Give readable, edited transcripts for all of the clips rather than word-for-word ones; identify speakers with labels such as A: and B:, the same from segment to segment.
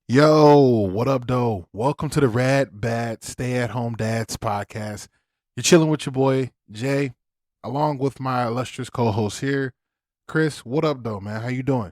A: Yo, what up, though? Welcome to the Rad Bad Stay at Home Dads podcast. You're chilling with your boy Jay, along with my illustrious co-host here, Chris. What up, though, man? How you doing?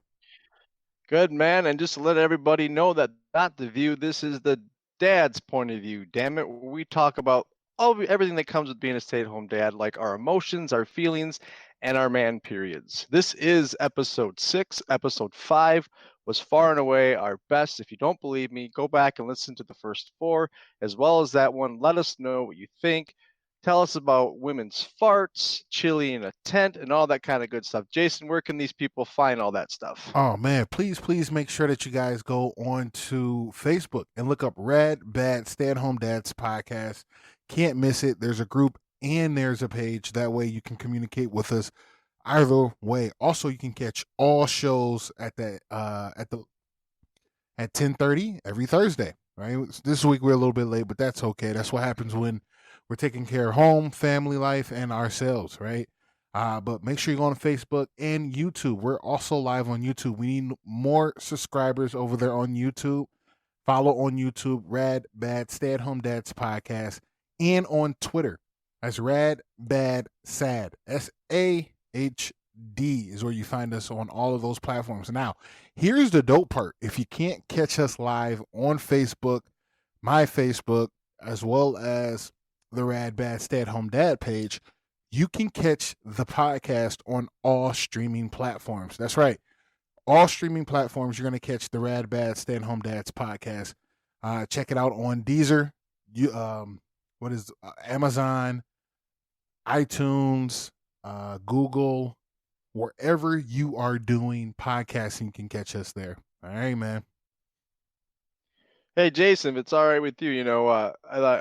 B: Good man, and just to let everybody know that not the view, this is the dad's point of view. Damn it, we talk about everything that comes with being a stay-at-home dad, like our emotions, our feelings, and our man periods. This is episode 6. Episode 5 was far and away our best. If you don't believe me, go back and listen to the first 4, as well as that one. Let us know what you think. Tell us about women's farts, chili in a tent, and all that kind of good stuff. Jason, where can these people find all that stuff?
A: Oh man, please make sure that you guys go on to Facebook and look up Rad Bad Stay at Home Dads podcast. Can't miss it. There's a group and there's a page. That way you can communicate with us either way. Also, you can catch all shows at 10:30 every Thursday. Right. This week we're a little bit late, but that's okay. That's what happens when we're taking care of home, family life, and ourselves. Right. But make sure you go on Facebook and YouTube. We're also live on YouTube. We need more subscribers over there on YouTube. Follow on YouTube, Rad Bad Stay at Home Dads podcast, and on Twitter as Rad Bad Sad. SAHD is where you find us on all of those platforms. Now, here's the dope part. If you can't catch us live on Facebook, my Facebook, as well as the Rad Bad Stay at Home Dad page, you can catch the podcast on all streaming platforms. That's right. All streaming platforms, you're going to catch the Rad Bad Stay at Home Dads podcast. Check it out on Deezer, what is Amazon, iTunes, Google, wherever you are doing podcasting, you can catch us there. All right, man.
B: Hey Jason, if it's all right with you, I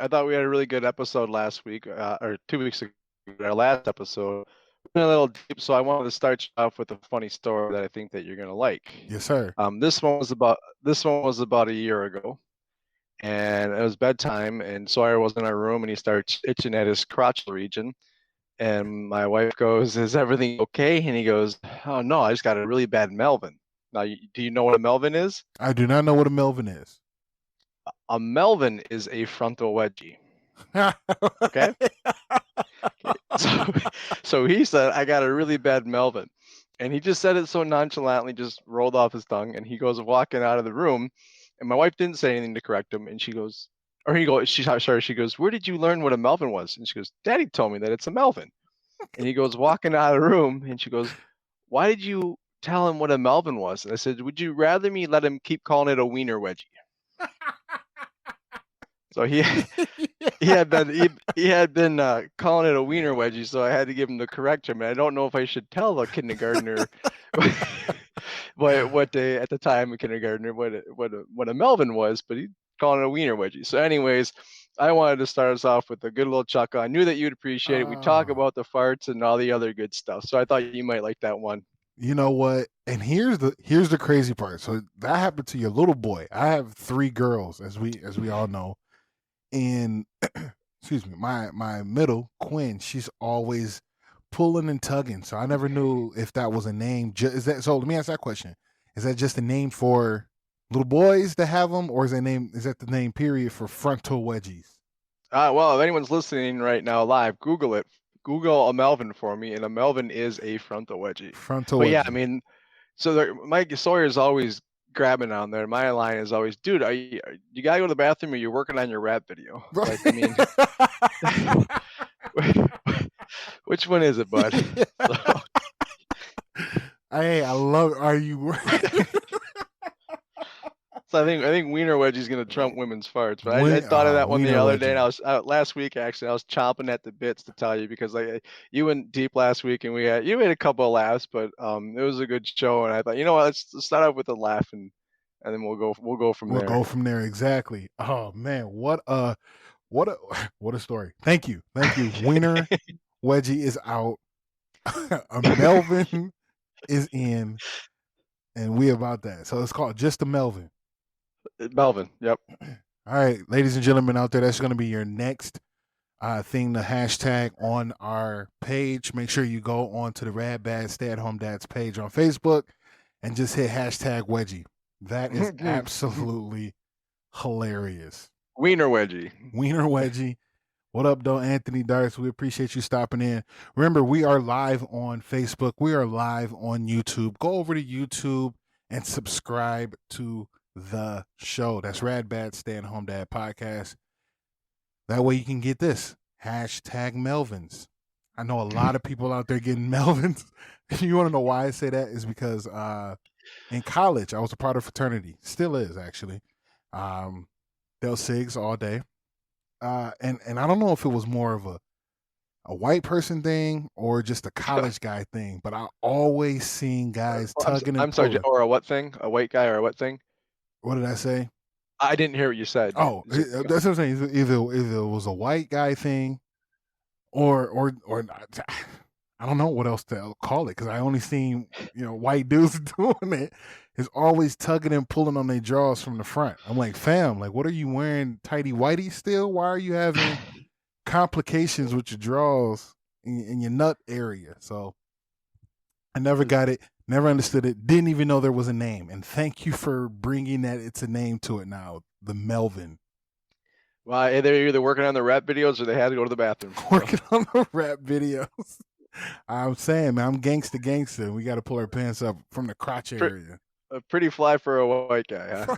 B: thought we had a really good episode last week, or 2 weeks ago, our last episode. We went a little deep, so I wanted to start you off with a funny story that I think that you're gonna like.
A: Yes, sir.
B: This one was about a year ago, and it was bedtime, and Sawyer was in our room, and he starts itching at his crotch region, and my wife goes, "Is everything okay?" And he goes, "Oh no, I just got a really bad Melvin." Now, do you know what a Melvin is?
A: I do not know what a Melvin is.
B: A Melvin is a frontal wedgie. Okay. So, so he said, I got a really bad Melvin. And he just said it so nonchalantly, just rolled off his tongue. And he goes walking out of the room. And my wife didn't say anything to correct him. And she goes, or he goes, she goes, "Where did you learn what a Melvin was?" And she goes, "Daddy told me that it's a Melvin." And he goes walking out of the room. And she goes, "Why did you tell him what a Melvin was?" And I said, "Would you rather me let him keep calling it a wiener wedgie?" So he had been calling it a wiener wedgie, so I had to give him the correction. I don't know if I should tell a kindergartner what they at the time a kindergartner what a Melvin was, but he calling it a wiener wedgie. So, anyways, I wanted to start us off with a good little chuckle. I knew that you'd appreciate it. We talk
A: Oh,
B: about the farts and all the other good stuff, so I thought you might like that one.
A: you know what? And here's the crazy part. So that happened to your little boy. I have three girls, as we all know, and excuse me, my middle Quinn, she's always pulling and tugging. So I never knew if that was a name. Is that so? Let me ask that question: Is that just a name for little boys that have them, or is that the name period for frontal wedgies?
B: Well, if anyone's listening right now live, Google it. Google a Melvin for me, and a Melvin is a frontal wedgie.
A: Frontal
B: But yeah, I
A: wedgie.
B: mean, so Mike Sawyer is always grabbing on there. My line is always, "Dude, you gotta go to the bathroom, or you're working on your rap video." Like, I mean, which one is it, bud? So,
A: Hey, I love. Are you?
B: so I think Wiener Wedgie's gonna trump women's farts. But I thought of that one the
A: Wiener
B: other day, and I
A: wedgie.
B: was last week actually. I was chomping at the bits to tell you because like you went deep last week, and you had a couple of laughs, but it was a good show, and I thought, you know what, let's start off with a laugh, and then we'll go from
A: We'll
B: there.
A: go from there. Exactly. Oh man, what a what a story. Thank you. Wiener wedgie is out. A Melvin is in, and we about that. So it's called just a Melvin.
B: Melvin, yep.
A: All right, ladies and gentlemen out there, that's going to be your next thing to hashtag on our page. Make sure you go on to the Rad Bad Stay at Home Dads page on Facebook and just hit hashtag wedgie. That is absolutely hilarious.
B: Wiener wedgie.
A: Wiener Wedgie. What up, though, Anthony Darts? We appreciate you stopping in. Remember, we are live on Facebook. We are live on YouTube. Go over to YouTube and subscribe to the show. That's Rad Bad Stay at Home Dad Podcast. That way you can get this. Hashtag Melvins. I know a lot of people out there getting Melvins. You want to know why I say that? Is because in college, I was a part of fraternity. Still is, actually. Del Cigs all day. And I don't know if it was more of a white person thing or just a college guy thing, but I always seen guys tugging and
B: I'm sorry,
A: pulling.
B: or a what thing? A white guy or a what thing?
A: What did I say?
B: I didn't hear what you said.
A: Oh, that's what I'm saying. Either it was a white guy thing, or I don't know what else to call it because I only seen white dudes doing it. Is always tugging and pulling on their drawers from the front. I'm like, fam, like, what are you wearing tighty whitey still? Why are you having complications with your drawers in your nut area? So I never got it, never understood it, didn't even know there was a name. And thank you for bringing that. It's a name to it now, the Melvin.
B: Well, they're either working on the rap videos or they had to go to the bathroom.
A: Working on the rap videos. I'm saying, man, I'm gangster. We got to pull our pants up from the crotch area.
B: Pretty fly for a white guy, huh?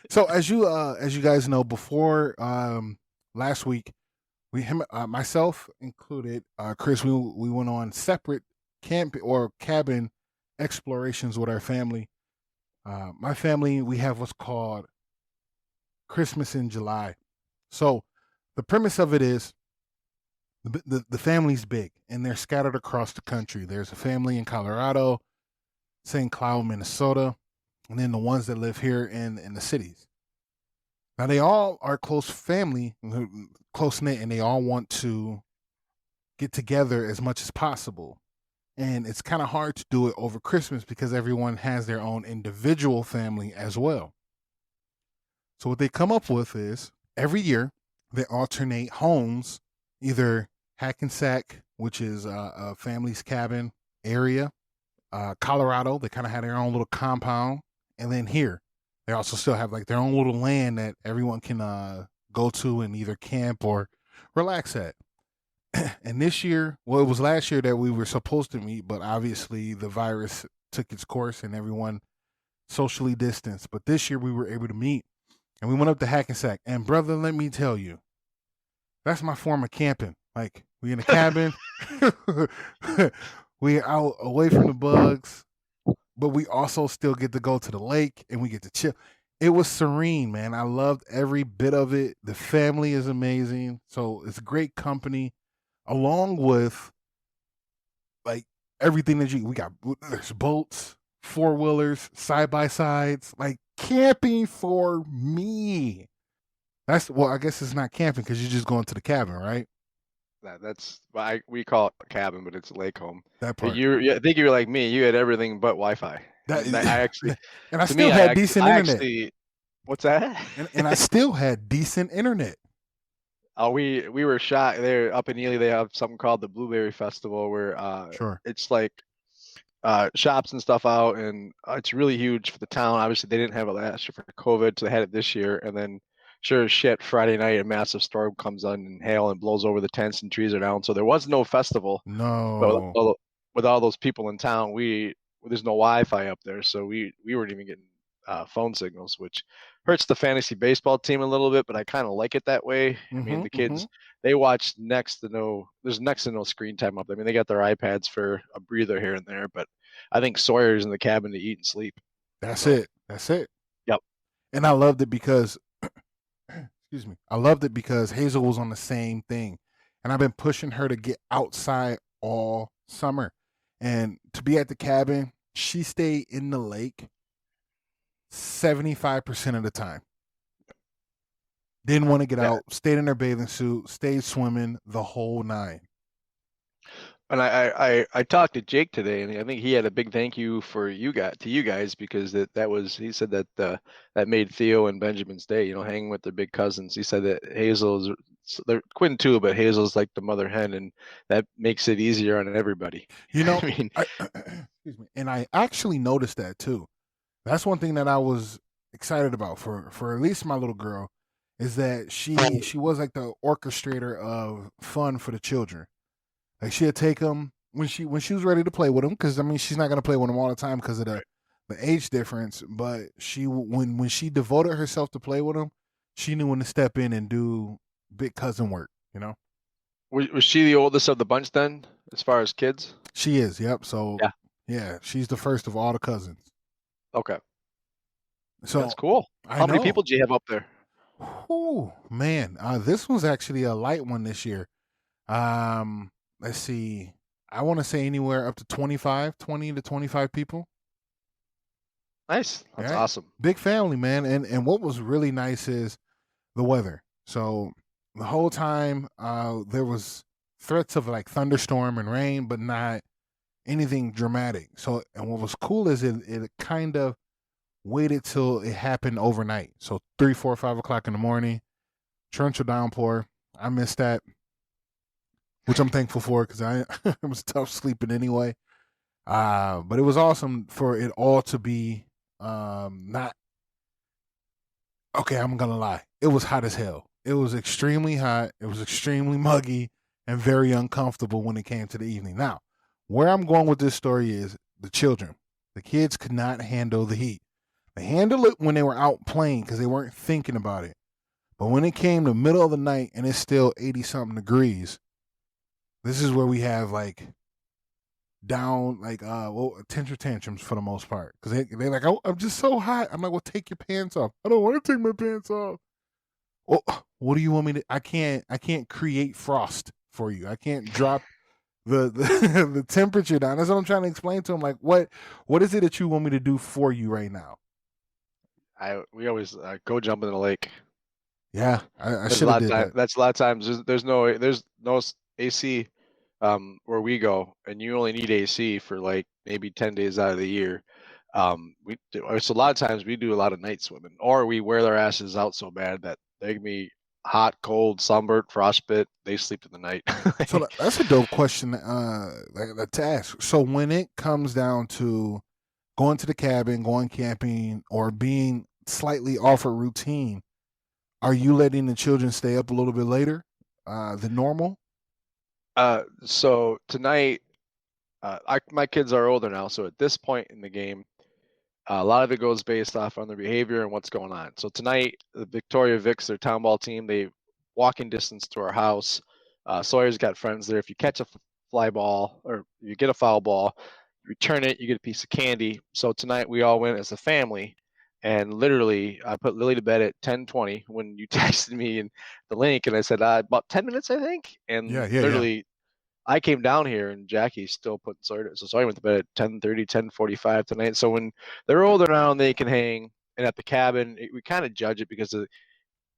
A: So as you guys know, before last week, myself included, Chris, we went on separate camp or cabin explorations with our family. My family, we have what's called Christmas in July. So the premise of it is the family's big and they're scattered across the country. There's a family in Colorado, St. Cloud, Minnesota, and then the ones that live here in the cities. Now they all are close family, close knit, and they all want to get together as much as possible. And it's kind of hard to do it over Christmas because everyone has their own individual family as well. So what they come up with is every year they alternate homes, either Hackensack, which is a family's cabin area, Colorado, they kind of had their own little compound, and then here they also still have like their own little land that everyone can go to and either camp or relax at. And this year, well, it was last year that we were supposed to meet, but obviously the virus took its course and everyone socially distanced. But this year we were able to meet, and we went up to Hackensack. And brother, let me tell you, that's my form of camping. Like, we in a cabin, we out away from the bugs, but we also still get to go to the lake and we get to chill. It was serene, man. I loved every bit of it. The family is amazing. So it's great company, along with like everything that there's boats, 4-wheelers, side-by-sides, like camping for me. I guess it's not camping because you're just going to the cabin, right?
B: That's we call it a cabin, but it's a lake home.
A: That part.
B: I think you're like me. You had everything but Wi-Fi. I actually,
A: and I still had decent internet.
B: What's that?
A: and I still had decent internet.
B: Oh, we were shot there up in Ely. They have something called the Blueberry Festival where
A: Sure.
B: It's like shops and stuff out, and it's really huge for the town. Obviously, they didn't have it last year for COVID, so they had it this year. And then, sure as shit, Friday night a massive storm comes on and hail and blows over the tents and trees are down. So there was no festival.
A: No.
B: But with all those people in town, there's no Wi-Fi up there, so we weren't even getting phone signals, which hurts the fantasy baseball team a little bit. But I kind of like it that way. I mean, the kids they watch there's next to no screen time up there. I mean, they got their iPads for a breather here and there, but I think Sawyer's in the cabin to eat and sleep.
A: That's it.
B: Yep.
A: And I loved it because excuse me. I loved it because Hazel was on the same thing. And I've been pushing her to get outside all summer. And to be at the cabin, she stayed in the lake 75% of the time. Didn't want to get out, stayed in her bathing suit, stayed swimming the whole nine.
B: And I talked to Jake today, and I think he had a big thank you to you guys because he said that that made Theo and Benjamin's day, hanging with their big cousins. He said that they're Quinn too, but Hazel's like the mother hen, and that makes it easier on everybody.
A: I mean, excuse me. And I actually noticed that too. That's one thing that I was excited about for at least my little girl is that she was like the orchestrator of fun for the children. Like she'd take them when she was ready to play with them, because I mean she's not gonna play with them all the time because of the age difference. But when she devoted herself to play with them, she knew when to step in and do big cousin work. You know,
B: Was she the oldest of the bunch then, as far as kids?
A: she is. Yep. So
B: Yeah.
A: yeah, she's the first of all the cousins.
B: Okay. That's
A: So
B: cool.
A: I
B: How many
A: know.
B: people do you have up there?
A: Oh man, this was actually a light one this year. Let's see. I want to say anywhere up to 25, 20 to 25 people.
B: Nice. That's
A: Right?
B: awesome.
A: Big family, man. And what was really nice is the weather. So the whole time there was threats of like thunderstorm and rain, but not anything dramatic. So and what was cool is it kind of waited till it happened overnight. So 3, 4, 5 o'clock in the morning, torrential downpour. I missed that, which I'm thankful for because I it was tough sleeping anyway. But it was awesome for it all to be not okay. I'm gonna lie, it was hot as hell. It was extremely hot. It was extremely muggy and very uncomfortable when it came to the evening. Now, where I'm going with this story is the children. The kids could not handle the heat. They handled it when they were out playing because they weren't thinking about it. But when it came to middle of the night and it's still 80 something degrees, this is where we have like down like tantrums for the most part because they're like, oh, I'm just so hot. I'm like, well, take your pants off. I don't want to take my pants off. Well, what do you want me to? I can't create frost for you. I can't drop the the temperature down. That's what I'm trying to explain to them. Like, what is it that you want me to do for you right now?
B: We always go jump in the lake.
A: Yeah, I
B: There's a
A: should have
B: lot of
A: did
B: time.
A: that.
B: That's a lot of times. There's no AC where we go, and you only need AC for like maybe 10 days out of the year. So a lot of times we do a lot of night swimming, or we wear their asses out so bad that they can be hot, cold, sunburnt, frostbite. They sleep in the night.
A: So that's a dope question to ask. So when it comes down to going to the cabin, going camping, or being slightly off a routine, are you letting the children stay up a little bit later than normal?
B: So tonight, my kids are older now, so at this point in the game, a lot of it goes based off on their behavior and what's going on. So tonight, the Victoria Vics, their town ball team, they walking distance to our house. Sawyer's got friends there. If you catch a fly ball or you get a foul ball, you return it, you get a piece of candy. So tonight we all went as a family, and literally I put Lily to bed at 10:20 when you texted me and the link, and I said about 10 minutes I think,
A: Yeah,
B: and
A: yeah, yeah.
B: literally I came down here and Jackie's still putting Sawyer. So Sawyer went to bed at 10:30, 10:45 tonight. So when they're older now and they can hang, and at the cabin, we kind of judge it because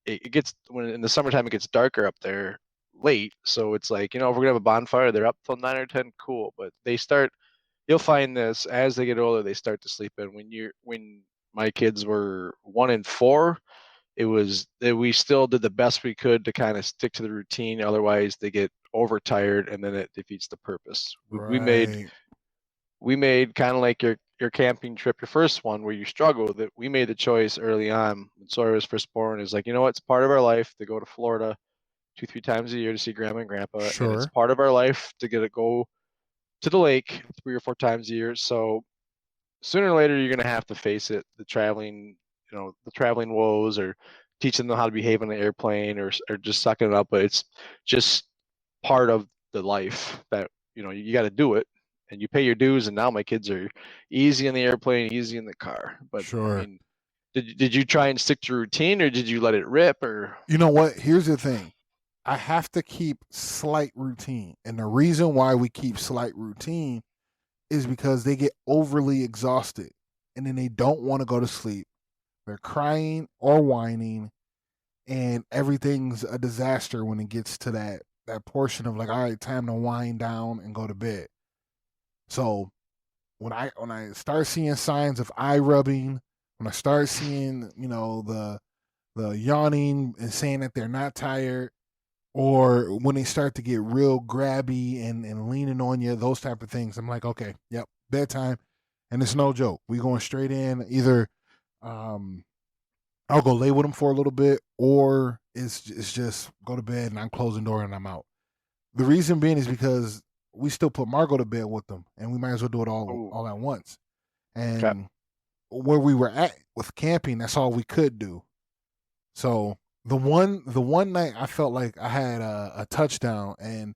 B: it gets when in the summertime it gets darker up there late. So it's like, if we're gonna have a bonfire, they're up till 9 or 10, cool. But you'll find this as they get older, they start to sleep in. When my kids were 1 and 4, it was that we still did the best we could to kind of stick to the routine. Otherwise, they get overtired, and then it defeats the purpose.
A: Right.
B: We made kind of like your camping trip, your first one where you struggle. That we made the choice early on when Sawyer was first born. Is like, it's part of our life to go to Florida 2, 3 times a year to see Grandma and Grandpa, and it's
A: Sure.
B: part of our life to get to go to the lake 3 or 4 times a year. So sooner or later you're going to have to face it, the traveling woes, or teaching them how to behave on the airplane, or just sucking it up. But it's just part of the life that you got to do it, and you pay your dues. And now my kids are easy in the airplane, easy in the car. But I
A: Sure.
B: mean, did you try and stick to routine, or did you let it rip? Or
A: You know what? Here's the thing. I have to keep slight routine. And the reason why we keep slight routine is because they get overly exhausted and then they don't want to go to sleep. They're crying or whining, and everything's a disaster when it gets to that portion of like, all right, time to wind down and go to bed. So when I start seeing signs of eye rubbing, when I start seeing, the yawning and saying that they're not tired, or when they start to get real grabby and leaning on you, those type of things, I'm like, okay, yep, bedtime. and it's no joke. We going straight in. Either um, I'll go lay with them for a little bit, or it's just go to bed and I'm closing the door and I'm out. The reason being is because we still put Margot to bed with them, and we might as well do it
B: Ooh.
A: all at once.
B: Okay.
A: And where we were at with camping, that's all we could do. So the one night I felt like I had a touchdown, and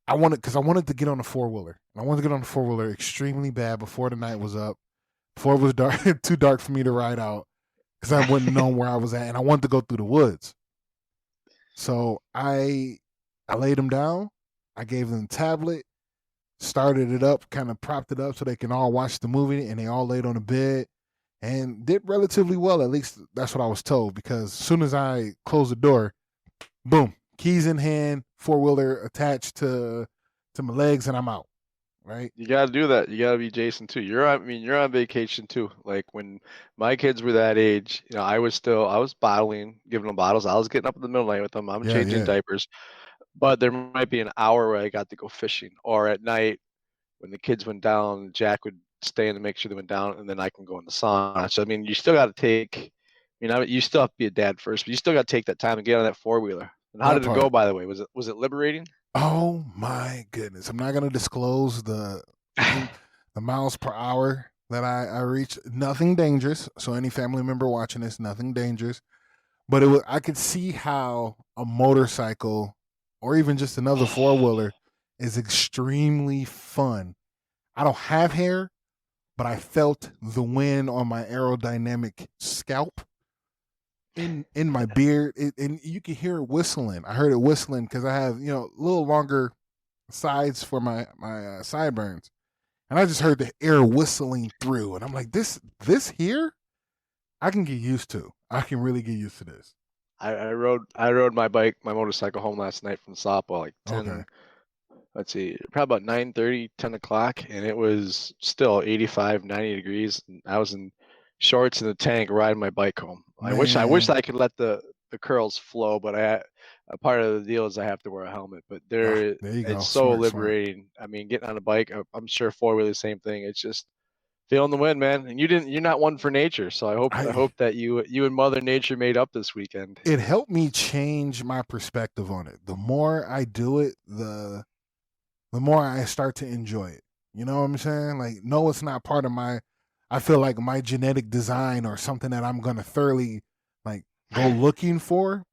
A: I wanted to get on the 4-wheeler. I wanted to get on the 4-wheeler extremely bad before the night was up, before it was dark, too dark for me to ride out, because I wouldn't know where I was at, and I wanted to go through the woods. So I laid them down. I gave them the tablet, started it up, kind of propped it up so they can all watch the movie, and they all laid on the bed and did relatively well. At least that's what I was told. Because as soon as I closed the door, boom, keys in hand, 4-wheeler attached to my legs, and I'm out. Right?
B: You gotta do that. You gotta be Jason too. You're on vacation too. Like when my kids were that age, I was bottling, giving them bottles. I was getting up in the middle of the night with them. I'm
A: Yeah,
B: changing
A: yeah,
B: diapers. But there might be an hour where I got to go fishing, or at night when the kids went down, Jack would stay in to make sure they went down, and then I can go in the sauna. So you still got to take, you still have to be a dad first, but you still got to take that time and get on that 4-wheeler. And how
A: that
B: did it go,
A: part.
B: by the way? Was it liberating?
A: Oh my goodness! I'm not gonna disclose the miles per hour that I reached. Nothing dangerous. So any family member watching this, nothing dangerous. But I could see how a motorcycle or even just another 4-wheeler is extremely fun. I don't have hair, but I felt the wind on my aerodynamic scalp in my beard, and you can hear it whistling. I heard it whistling because I have a little longer sides for my sideburns, and I just heard the air whistling through, and I'm like, this here, I can get used to. I can really get used to this.
B: I rode my motorcycle home last night from softball, like
A: Okay,
B: 10, let's see, probably about 9:30, 10 o'clock, and it was still 85, 90 degrees. And I was in shorts and a tank riding my bike home. I wish
A: man.
B: I could let the curls flow, but a part of the deal is I have to wear a helmet. But
A: There you
B: it's
A: go.
B: so
A: Smart, smart.
B: liberating. Getting on a bike, I'm sure 4-wheeler, same thing. It's just feeling the wind, man. And you're not one for nature, so I
A: I
B: hope that you and Mother Nature made up this weekend.
A: It helped me change my perspective on it. The more I do it, the more I start to enjoy it. You know what I'm saying? Like, no, it's not part of my. I feel like my genetic design or something that I'm gonna thoroughly like go looking for.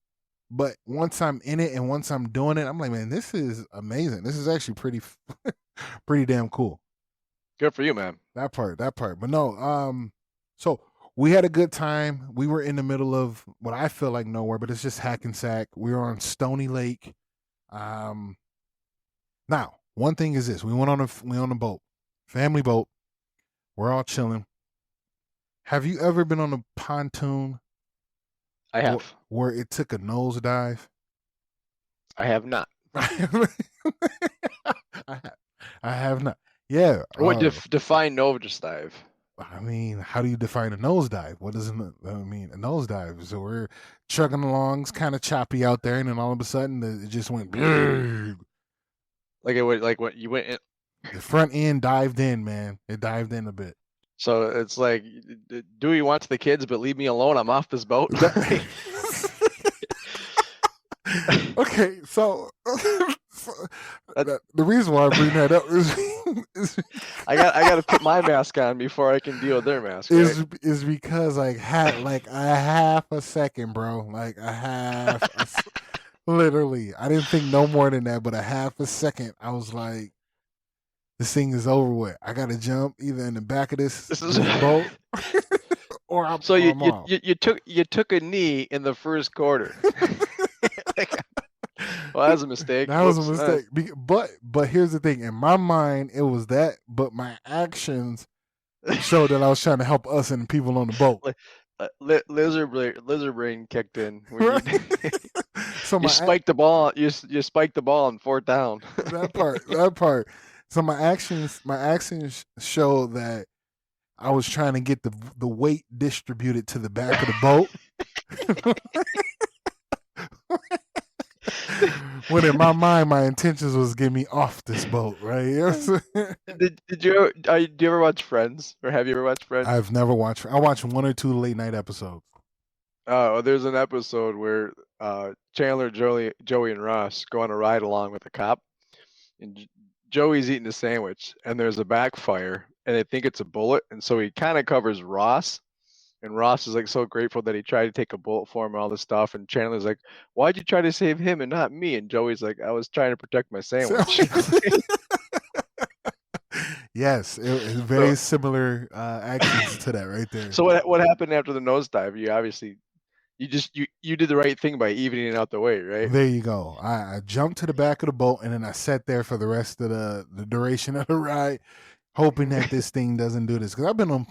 A: But once I'm in it and once I'm doing it, I'm like, man, this is amazing. This is actually pretty damn cool.
B: Good for you, man.
A: That part. But no, so we had a good time. We were in the middle of what I feel like nowhere, but it's just Hackensack. We were on Stony Lake. Um, Now, one thing is this: we on a boat, family boat. We're all chilling. Have you ever been on a pontoon
B: I
A: where,
B: have.
A: where it took a nosedive?
B: I have not.
A: I have, I have not. Yeah.
B: What define nosedive?
A: I mean, how do you define a nosedive? What does I mean a nosedive? So we're chugging along, it's kind of choppy out there, and then all of a sudden it just went.
B: Like it would like what you went in.
A: The front end dived in, man. It dived in a bit.
B: So it's like, do you want to the kids, but leave me alone? I'm off this boat.
A: Okay, so the reason why I bring that up is
B: I got to put my mask on before I can deal with their mask. Right?
A: is because like a half a second, bro. Like literally. I didn't think no more than that, but a half a second, I was like, this thing is over with. I gotta jump either in the back of this boat or
B: So
A: I'm off.
B: you took a knee in the first quarter. Well, that was a mistake.
A: That was a mistake. But here's the thing. In my mind, it was that, but my actions showed that I was trying to help us and people on the boat.
B: Lizard brain kicked in. When
A: So
B: you spiked the ball. You spiked the ball on fourth down.
A: that part. So my actions show that I was trying to get the weight distributed to the back of the boat. when in my mind, my intentions was get me off this boat, right? Yes.
B: Do you ever watch Friends, or have you ever watched Friends?
A: I've never watched. I watched one or two late night episodes.
B: Oh, there's an episode where Chandler, Joey, and Ross go on a ride along with a cop, and Joey's eating a sandwich, and there's a backfire, and they think it's a bullet, and so he kind of covers Ross, and Ross is like so grateful that he tried to take a bullet for him and all this stuff, and Chandler's like, "Why'd you try to save him and not me?" And Joey's like, "I was trying to protect my sandwich."
A: Yes, it's
B: So,
A: very similar actions to that right there.
B: so what happened after the nosedive? You obviously you did the right thing by evening it out the way, right?
A: There you go. I jumped to the back of the boat and then I sat there for the rest of the duration of the ride, hoping that this thing doesn't do this. Because I've been on,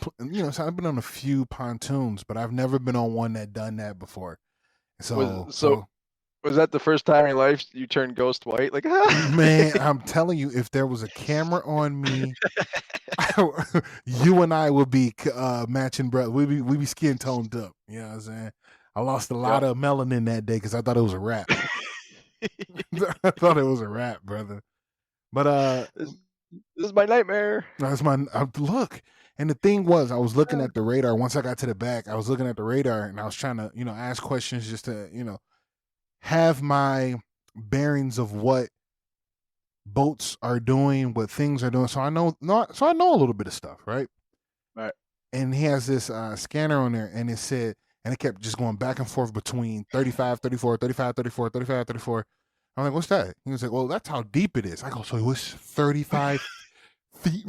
A: so I've been on a few pontoons, but I've never been on one that done that before. So
B: Was that the first time in your life you turned ghost white? Like,
A: man, I'm telling you, if there was a camera on me, you and I would be matching brother. We be skin toned up. You know what I'm saying? I lost a lot
B: Yep.
A: of melanin that day because I thought it was a wrap. I thought it was a wrap, brother. But
B: This is my nightmare.
A: that's my look. And the thing was, I was looking at the radar. Once I got to the back, I was looking at the radar and I was trying to, ask questions just to, have my bearings of what boats are doing, what things are doing. So I know a little bit of stuff, right?
B: Right.
A: And he has this scanner on there and it said, and it kept just going back and forth between 35, 34, 35, 34, 35, 34. I'm like, what's that? He was like, well, that's how deep it is. I go, so it's 35 feet.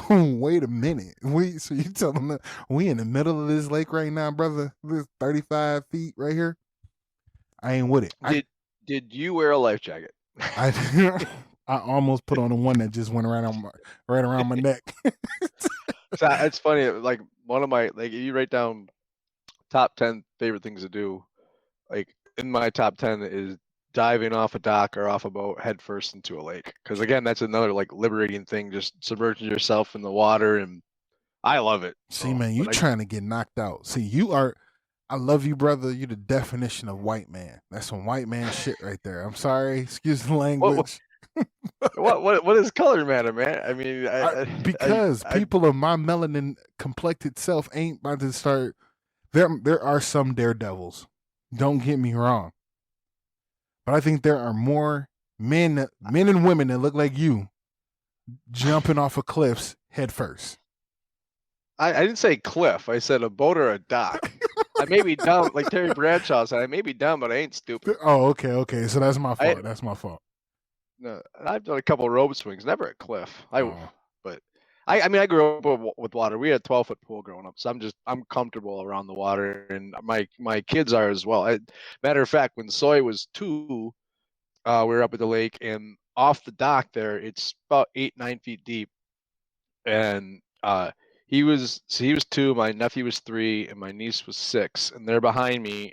A: Wait a minute. So you telling me we in the middle of this lake right now, brother? This 35 feet right here? I ain't with it.
B: Did you wear a life jacket?
A: I almost put on the one that just went right around my neck.
B: So it's funny. Like one of my you write down top 10 favorite things to do. Like in my top 10 is diving off a dock or off a boat head first into a lake. Because again, that's another like liberating thing. Just submerging yourself in the water, and I love it.
A: See, man, you trying to get knocked out. See, you are. I love you, brother. You're the definition of white man. That's some white man shit right there. I'm sorry. Excuse the language.
B: What does color matter, man? I mean,
A: because people of my melanin complected self ain't about to start. There are some daredevils. Don't get me wrong, but I think there are more men and women that look like you jumping off of cliffs head first.
B: I didn't say cliff. I said a boat or a dock. I may be dumb, like Terry Bradshaw said. I may be dumb, but I ain't stupid.
A: Oh, okay. So that's my fault. That's my fault.
B: No, I've done a couple of rope swings, never a cliff. But I mean, I grew up with water. We had a 12-foot pool growing up, so I'm comfortable around the water, and my kids are as well. Matter of fact, when Soy was 2, we were up at the lake, and off the dock there, it's about 8-9 feet deep, and he was 2, my nephew was 3, and my niece was 6, and they're behind me.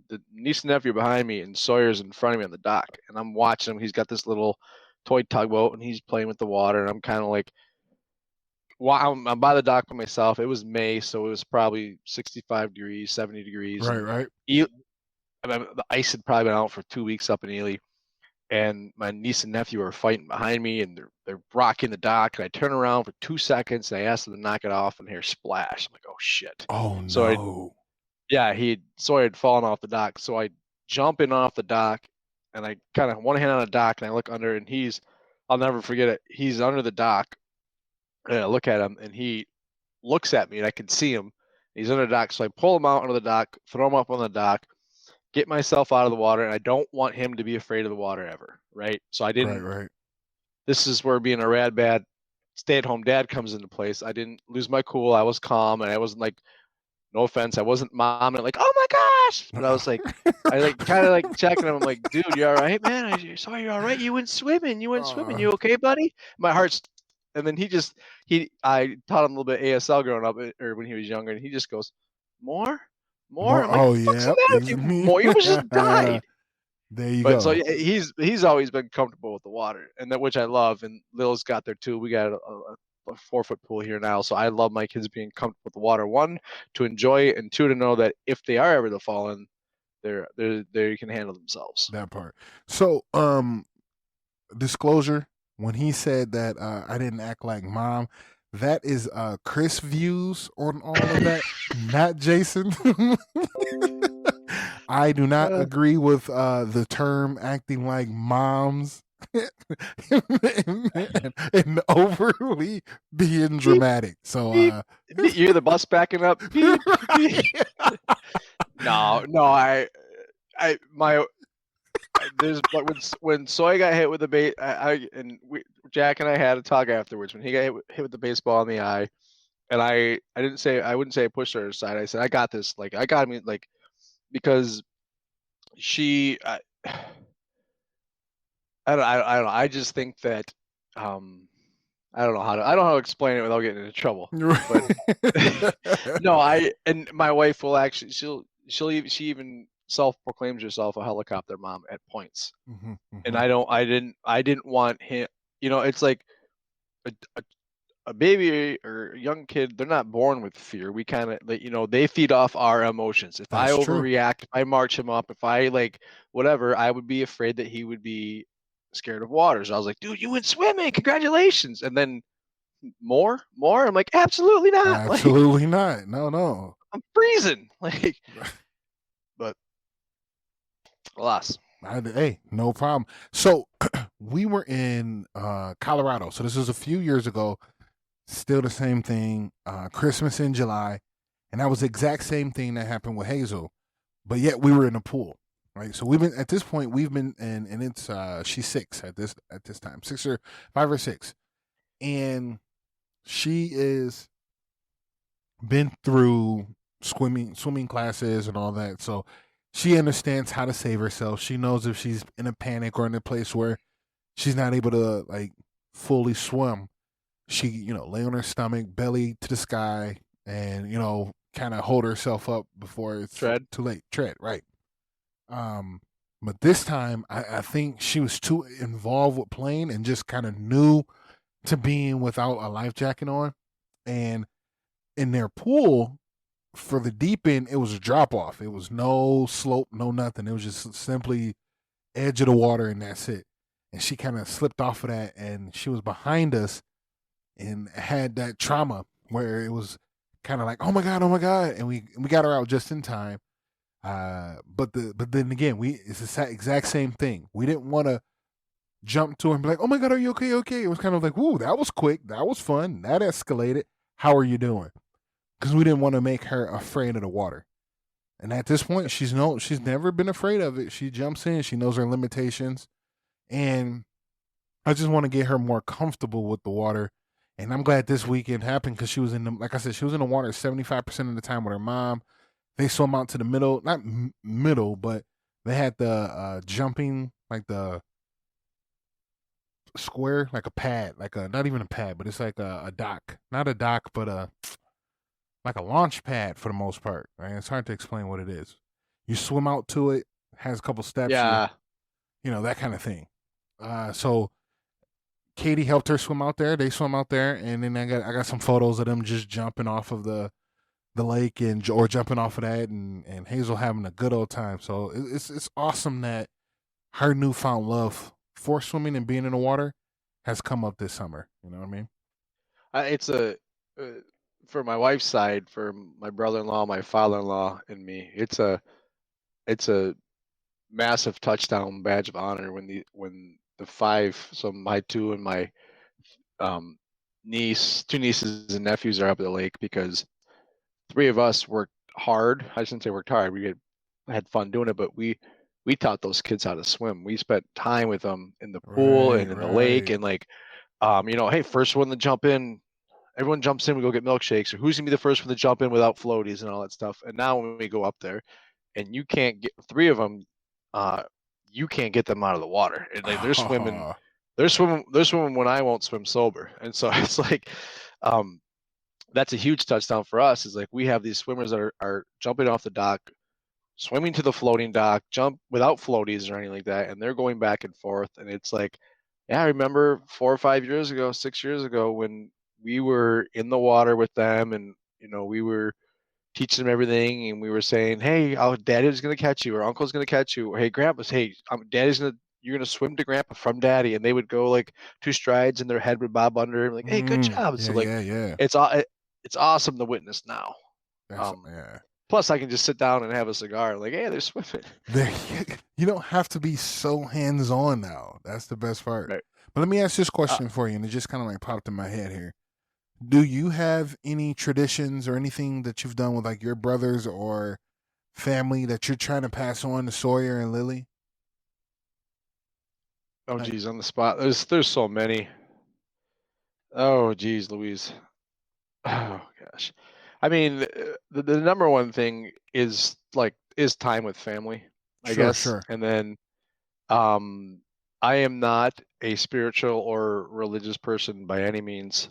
B: The niece and nephew behind me, and Sawyer's in front of me on the dock, and I'm watching him. He's got this little toy tugboat, and he's playing with the water, and I'm kind of like, I'm by the dock by myself. It was May, so it was probably 65 degrees, 70 degrees.
A: Right.
B: I mean, the ice had probably been out for 2 weeks up in Ely, and my niece and nephew are fighting behind me, and they're rocking the dock, and I turn around for 2 seconds, and I ask them to knock it off, and hear splash. I'm like, oh shit.
A: Oh no.
B: So Sawyer had fallen off the dock. So I jump in off the dock, and I kind of one hand on the dock, and I look under, and I'll never forget it. He's under the dock, and I look at him, and he looks at me, and I can see him. He's under the dock, so I pull him out onto the dock, throw him up on the dock, get myself out of the water, and I don't want him to be afraid of the water ever, right? So I didn't.
A: Right.
B: This is where being a rad bad stay-at-home dad comes into place. I didn't lose my cool. I was calm, and I wasn't like, no offense, I wasn't momming like, oh my gosh, but I was like, I kind of checking him. I'm like, dude, you all right, man? I saw you all right. You went swimming. You okay, buddy? My heart's, and then I taught him a little bit ASL growing up, or when he was younger, and he just goes, more. I'm like,
A: oh
B: what's
A: yeah,
B: the matter with you? More? You just died.
A: There you go.
B: So he's always been comfortable with the water, and which I love. And Lil's got there too. We got a 4-foot pool here now, so I love my kids being comfortable with the water. 1, to enjoy it, and 2, to know that if they are ever to fall in, they can handle themselves.
A: That part. So, disclosure, when he said that I didn't act like mom, that is Chris views on all of that, not Jason. I do not
B: Uh,
A: agree with the term acting like moms and overly being
B: beep
A: dramatic. So
B: beep. You hear the bus backing up. Beep beep. No, no, I my there's but when Soy got hit with the bait, Jack and I had a talk afterwards when he got hit with the baseball in the eye, and I wouldn't say I pushed her aside. I said I got this, like I got me, like because she I don't know, I just think that um I don't know how to explain it without getting into trouble, but no, and my wife will actually she even self proclaims herself a helicopter mom at points.
A: Mhm,
B: And
A: mhm.
B: I didn't want him. It's like a, a baby or a young kid. They're not born with fear. We kind of like they feed off our emotions. If I
A: That's true.
B: overreact, if I march him up, if I like whatever, I would be afraid that he would be scared of water. So I was like, dude, you went swimming, congratulations. And then more. I'm like, absolutely not. Like
A: Absolutely not. No, no.
B: I'm freezing. Like, but alas,
A: Hey, no problem. So we were in Colorado. So this was a few years ago. Still the same thing. Christmas in July, and that was the exact same thing that happened with Hazel. But yet we were in a pool, right? So we've been at this point. We've been and it's she's 6 at this time, 5 or 6, and she is been through swimming classes and all that. So she understands how to save herself. She knows if she's in a panic or in a place where she's not able to like fully swim, she lay on her stomach, belly to the sky, and kind of hold herself up before it's
B: tread.
A: too late. Tread right. Um, but this time I think she was too involved with playing and just kind of new to being without a life jacket on. And in their pool, for the deep end, it was a drop off. It was no slope, no nothing. It was just simply edge of the water, and that's it. And she kind of slipped off of that, and she was behind us and had that trauma where it was kind of like, oh my god, and we got her out just in time. But then again, it's the exact same thing. We didn't want to jump to her and be like, oh my god, are you okay? Okay. It was kind of like, ooh, that was quick, that was fun, that escalated. How are you doing? Because we didn't want to make her afraid of the water. And at this point, she's never been afraid of it. She jumps in, she knows her limitations, and I just want to get her more comfortable with the water. And I'm glad this weekend happened because she was in the, like I said, she was in the water 75% of the time with her mom. They swam out to the middle, not middle, but they had the jumping, like the square, like a pad, like a not even a pad, but it's like a dock, not a dock, but a like a launch pad for the most part. Right? It's hard to explain what it is. You swim out to it, has a couple steps,
B: Yeah.
A: that kind of thing. So Katie helped her swim out there. They swim out there, and then I got some photos of them just jumping off of the lake and or jumping off of that, and Hazel having a good old time. So it's awesome that her newfound love for swimming and being in the water has come up this summer. You know what I mean?
B: It's a uh, for my wife's side, for my brother-in-law, my father-in-law, and me. It's a massive touchdown badge of honor when the five, so my two and my um two nieces and nephews are up at the lake because three of us worked hard. I shouldn't say worked hard. Had fun doing it, but we taught those kids how to swim. We spent time with them in the pool
A: Right,
B: and in the lake,
A: right.
B: and like hey, first one to jump in, everyone jumps in, we go get milkshakes, or who's gonna be the first one to jump in without floaties and all that stuff. And now when we go up there, and you can't get three of them, uh, you can't get them out of the water. And like they're swimming when I won't swim sober. And so it's like, um, that's a huge touchdown for us. Is like we have these swimmers that are jumping off the dock, swimming to the floating dock, jump without floaties or anything like that, and they're going back and forth. And it's like, yeah, I remember 4 or 5 years ago, 6 years ago, when we were in the water with them, and we were teaching them everything, and we were saying, "Hey, Daddy's gonna catch you, or Uncle's gonna catch you, or hey, Grandpa's, hey, Daddy's gonna, you're gonna swim to Grandpa from Daddy," and they would go like 2 strides, and their head would bob under, and like, "Hey, good job!"
A: Yeah,
B: So like,
A: yeah, yeah.
B: it's it's awesome to witness now.
A: That's
B: Um,
A: yeah.
B: Plus, I can just sit down and have a cigar, like, hey, they're swimming.
A: There, you don't have to be so hands on now. That's the best part.
B: Right.
A: But let me ask this
B: Uh,
A: question for you, and it just kind of like popped in my head here. Do you have any traditions or anything that you've done with like your brothers or family that you're trying to pass on to Sawyer and Lily?
B: oh,
A: Like,
B: geez, on the spot. There's so many. Oh, geez, Louise. Oh gosh. I mean, the number one thing is time with family, I
A: sure,
B: guess.
A: sure.
B: And then um I am not a spiritual or religious person by any means.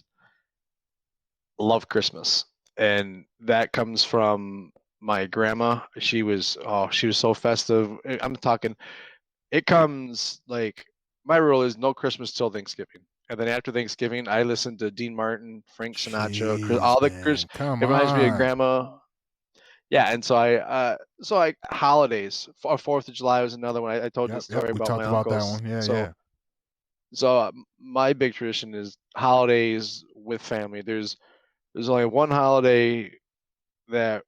B: Love Christmas. And that comes from my grandma. She was so festive. I'm talking, it comes like, my rule is no Christmas till Thanksgiving. And then after Thanksgiving, I listen to Dean Martin, Frank Sinatra,
A: Jeez,
B: all the Chris.
A: man, come
B: It reminds me of
A: on.
B: grandma. Yeah, and so I holidays. Fourth of July was another one. I told the
A: Yep, yep.
B: story
A: We
B: about my
A: talked about that
B: uncles.
A: one. Yeah,
B: So
A: yeah.
B: my big tradition is holidays with family. There's only one holiday that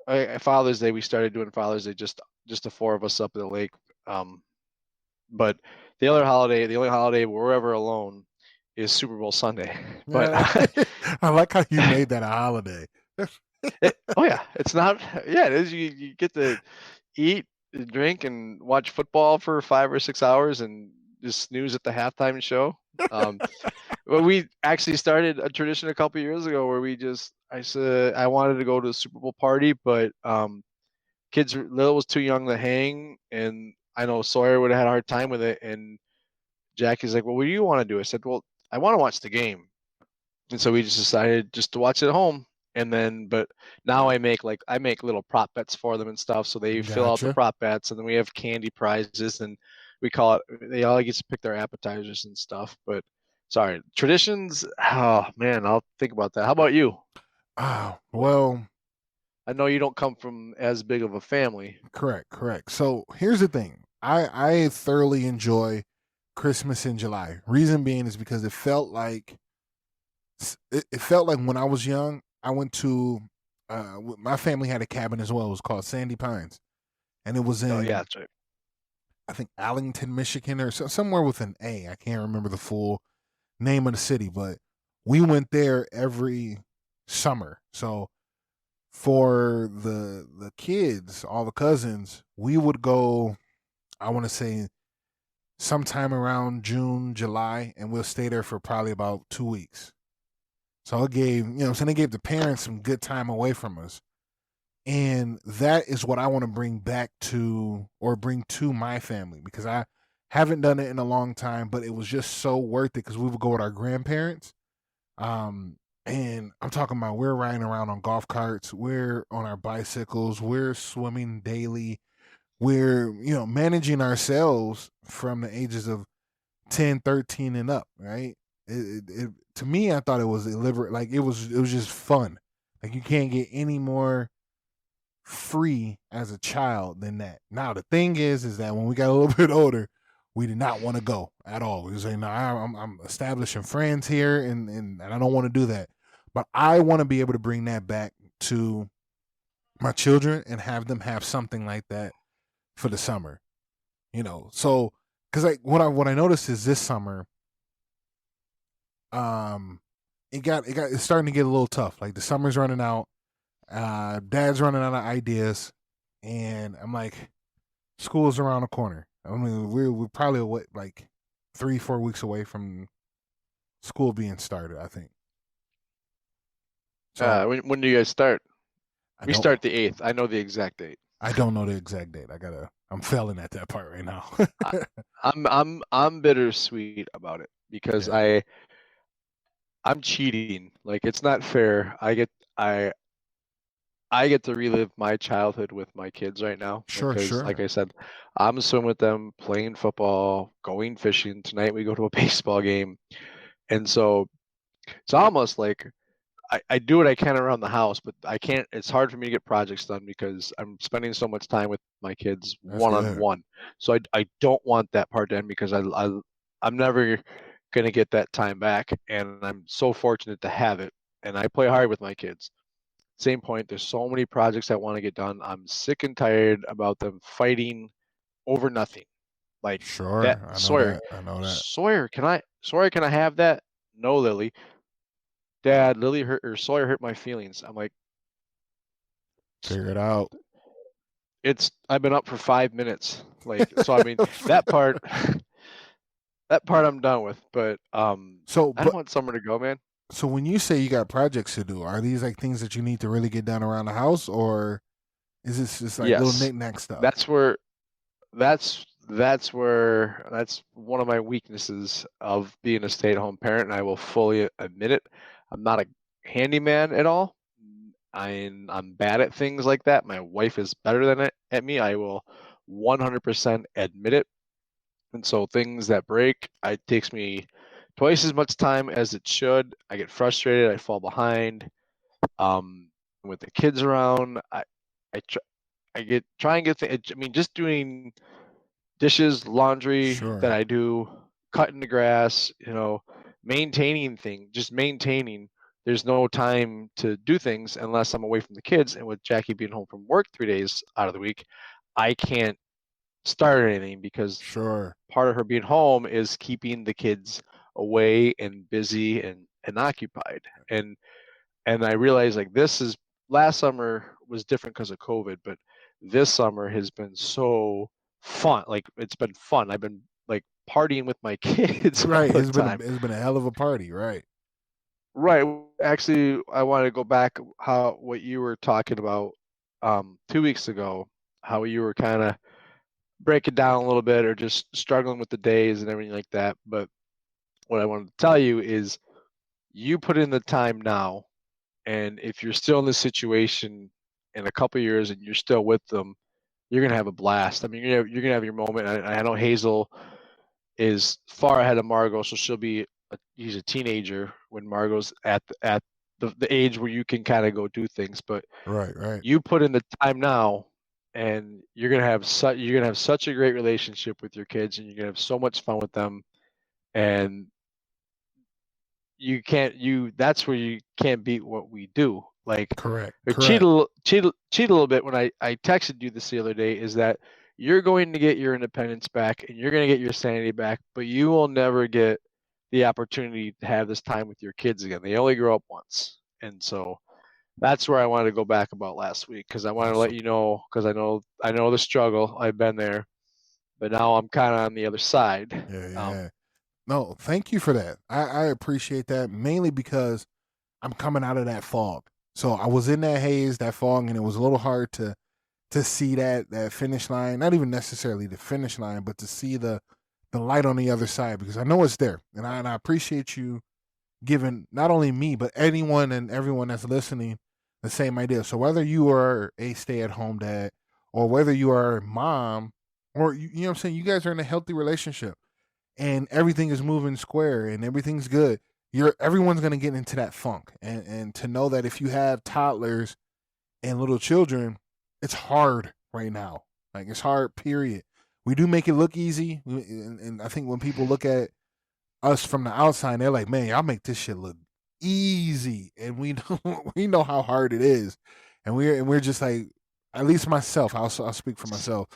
B: I, Father's Day, we started doing Father's Day, just the four of us up at the lake. Um, but the only holiday we're ever alone is Super Bowl Sunday. But
A: Yeah. I like how you made that a holiday.
B: oh yeah, it's not. Yeah, it is. You get to eat, drink, and watch football for 5 or 6 hours, and just snooze at the halftime show. Um, well, we actually started a tradition a couple years ago where I said I wanted to go to a Super Bowl party, but Lil was too young to hang, and I know Sawyer would have had a hard time with it. And Jackie's like, "Well, what do you want to do?" I said, "Well, I want to watch the game." And so we just decided just to watch it at home. And then, but now I make little prop bets for them and stuff, so they fill out the
A: Gotcha.
B: prop bets, and then we have candy prizes, and we call it. They all get to pick their appetizers and stuff. But sorry, traditions. Oh man, I'll think about that. How about you?
A: Ah, well,
B: I know you don't come from as big of a family.
A: correct, correct. So here's the thing. I thoroughly enjoy Christmas in July. Reason being is because it felt like when I was young, I went to my family had a cabin as well. It was called Sandy Pines, and it was
B: Oh yeah,
A: in
B: that's right.
A: I think Allington, Michigan, or somewhere with an A. I can't remember the full name of the city, but we went there every summer. So for the kids, all the cousins, we would go. I want to say sometime around June, July, and we'll stay there for probably about 2 weeks. So it gave, so it gave the parents some good time away from us. And that is what I want to bring back to or bring to my family because I haven't done it in a long time, but it was just so worth it because we would go with our grandparents. And I'm talking about we're riding around on golf carts, we're on our bicycles, we're swimming daily, we're, managing ourselves from the ages of 10, 13 and up, right? To me, I thought it was deliberate. Like it was just fun. Like you can't get any more free as a child than that. Now the thing is that when we got a little bit older, we did not want to go at all. We was like, no, I'm establishing friends here, and I don't want to do that. But I want to be able to bring that back to my children and have them have something like that for the summer. So because like what I noticed is this summer, um, it's starting to get a little tough. Like the summer's running out, dad's running out of ideas, and I'm like, school's around the corner. I mean, we're probably what like 3-4 weeks away from school being started. I think. So
B: When do you guys start?
A: I
B: We
A: don't
B: start the 8th. I know the exact date.
A: I don't know the exact date. I'm failing at that part right now.
B: I, I'm bittersweet about it because
A: Yeah.
B: I'm cheating. Like it's not fair. I I get to relive my childhood with my kids right now
A: Sure,
B: because, like
A: sure.
B: I said, I'm swimming with them, playing football, going fishing. Tonight we go to a baseball game, and so it's almost like I do what I can around the house, but I can't. It's hard for me to get projects done because I'm spending so much time with my kids
A: That's
B: one on
A: good.
B: one. So I don't want that part to end because I'm never gonna get that time back, and I'm so fortunate to have it. And I play hard with my kids. Same point. There's so many projects I want to get done. I'm sick and tired about them fighting over nothing. Like that
A: Sure, I know
B: Sawyer,
A: that. I know that.
B: Sawyer, can I have that? No, Lily. Dad, Lily hurt or Sawyer hurt my feelings. I'm like,
A: Figure it out.
B: it's I've been up for 5 minutes. Like, so I mean that part that part I'm done with. But
A: so,
B: I don't
A: but
B: want summer to go, man.
A: so when you say you got projects to do, are these like things that you need to really get done around the house, or is this just like little
B: Yes.
A: knick-knack stuff?
B: That's where that's one of my weaknesses of being a stay-at-home parent, and I will fully admit it. I'm not a handyman at all. I'm bad at things like that. My wife is better than it at me. I will 100% admit it. And so things that break, it takes me twice as much time as it should. I get frustrated. I fall behind. With the kids around, I try, try and get I mean, just doing dishes, laundry that
A: Sure.
B: I do, cutting the grass, maintaining things, just maintaining. There's no time to do things unless I'm away from the kids. And with Jackie being home from work 3 days out of the week, I can't start anything because
A: Sure.
B: part of her being home is keeping the kids away and busy and occupied. And I realized like this is last summer was different because of COVID, but this summer has been so fun. Like it's been fun. I've been like partying with my kids all
A: Right.
B: the time.
A: It's been a hell of a party, right?
B: Right. Actually, I want to go back how what you were talking about 2 weeks ago, how you were kind of breaking down a little bit or just struggling with the days and everything like that. But what I wanted to tell you is you put in the time now, and if you're still in this situation in a couple years and you're still with them, you're gonna have a blast. I mean, you're gonna have your moment. I know Hazel is far ahead of Margot, so he's a teenager when Margot's at the age where you can kind of go do things. But
A: Right, right.
B: you put in the time now, and you're gonna have such a great relationship with your kids, and you're gonna have so much fun with them. And that's where you can't beat what we do. Like
A: Correct.
B: or
A: Correct.
B: cheat a little bit when I texted you this the other day is that you're going to get your independence back and you're going to get your sanity back, but you will never get the opportunity to have this time with your kids again. They only grow up once. And so that's where I wanted to go back about last week because I wanted to let
A: Awesome.
B: you know because I know the struggle. I've been there, but now I'm kind of on the other side.
A: Yeah, yeah. No, thank you for that. I appreciate that mainly because I'm coming out of that fog. So I was in that haze, that fog, and it was a little hard to see that finish line. Not even necessarily the finish line, but to see the light on the other side because I know it's there, and I appreciate you giving not only me but anyone and everyone that's listening the same idea. So whether you are a stay-at-home dad or whether you are a mom or you know what I'm saying, you guys are in a healthy relationship and everything is moving square and everything's good. Everyone's gonna get into that funk, and to know that if you have toddlers and little children, it's hard right now. Like it's hard. Period. We do make it look easy, and I think when people look at us from the outside, they're like, "Man, y'all make this shit look easy," and we know we know how hard it is, and we're just like, at least myself, I'll speak for myself.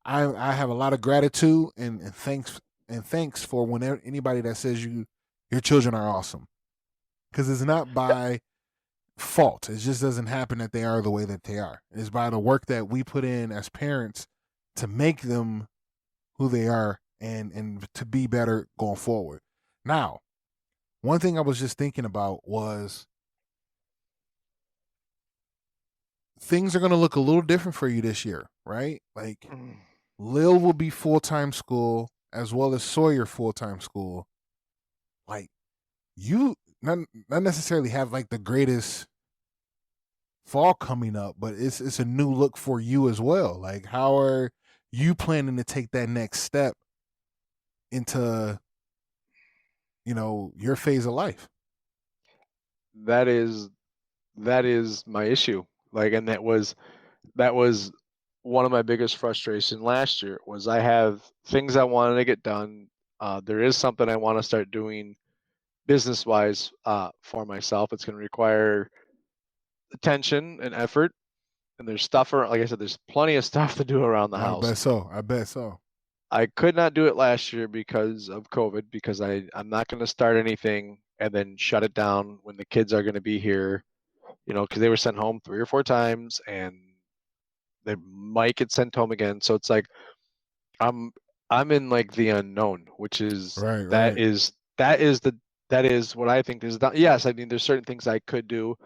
A: I have a lot of gratitude and thanks for whenever anybody that says your children are awesome because it's not by fault. It just doesn't happen that they are the way that they are. It's by the work that we put in as parents to make them who they are and to be better going forward. Now, one thing I was just thinking about was things are going to look a little different for you this year, right? Like Lil will be full-time school as well as Sawyer full-time school. Like you not necessarily have like the greatest fall coming up, but it's a new look for you as well. Like how are you planning to take that next step into your phase of life?
B: That is that is my issue. Like, and that was one of my biggest frustration last year was I have things I wanted to get done. There is something I want to start doing business wise for myself. It's going to require attention and effort. And there's stuff around, like I said, there's plenty of stuff to do around the
A: I
B: house.
A: bet so. I bet so.
B: I could not do it last year because of COVID, because I'm not going to start anything and then shut it down when the kids are going to be here, because they were sent home 3 or 4 times and they might get sent home again. So it's like I'm I'm in like the unknown, which is
A: Right,
B: that
A: right.
B: is that is the that is what I think is done. Yes, I mean there's certain things I could do.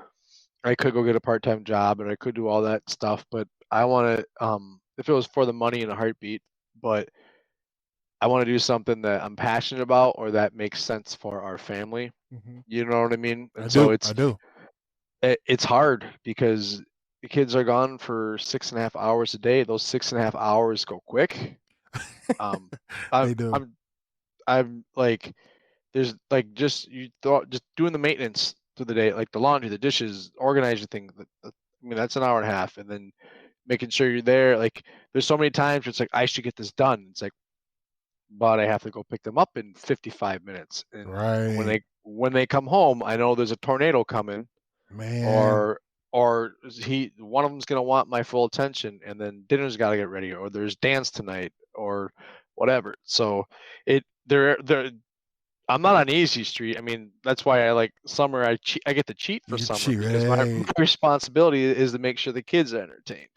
B: I could go get a part-time job and I could do all that stuff, but I want to if it was for the money in a heartbeat, but I want to do something that I'm passionate about or that makes sense for our family.
A: Hmm.
B: You know what I mean?
A: I
B: And so
A: do.
B: it's
A: I do.
B: it's hard because the kids are gone for 6.5 hours a day. Those 6.5 hours go quick. Um, I'm
A: They do.
B: I'm I'm like there's like just doing the maintenance through the day, like the laundry, the dishes, organizing things. I mean that's an hour and a half, and then making sure you're there. Like there's so many times where it's like I should get this done. It's like, but I have to go pick them up in 55 minutes, and when
A: Right.
B: they come home, I know there's a tornado coming,
A: Man,
B: or one of them's gonna want my full attention, and then dinner's got to get ready, or there's dance tonight, or whatever. So there I'm not on easy street. I mean, that's why I like summer. I get to cheat for
A: you
B: summer
A: cheat,
B: because my
A: right?
B: responsibility is to make sure the kids are entertained.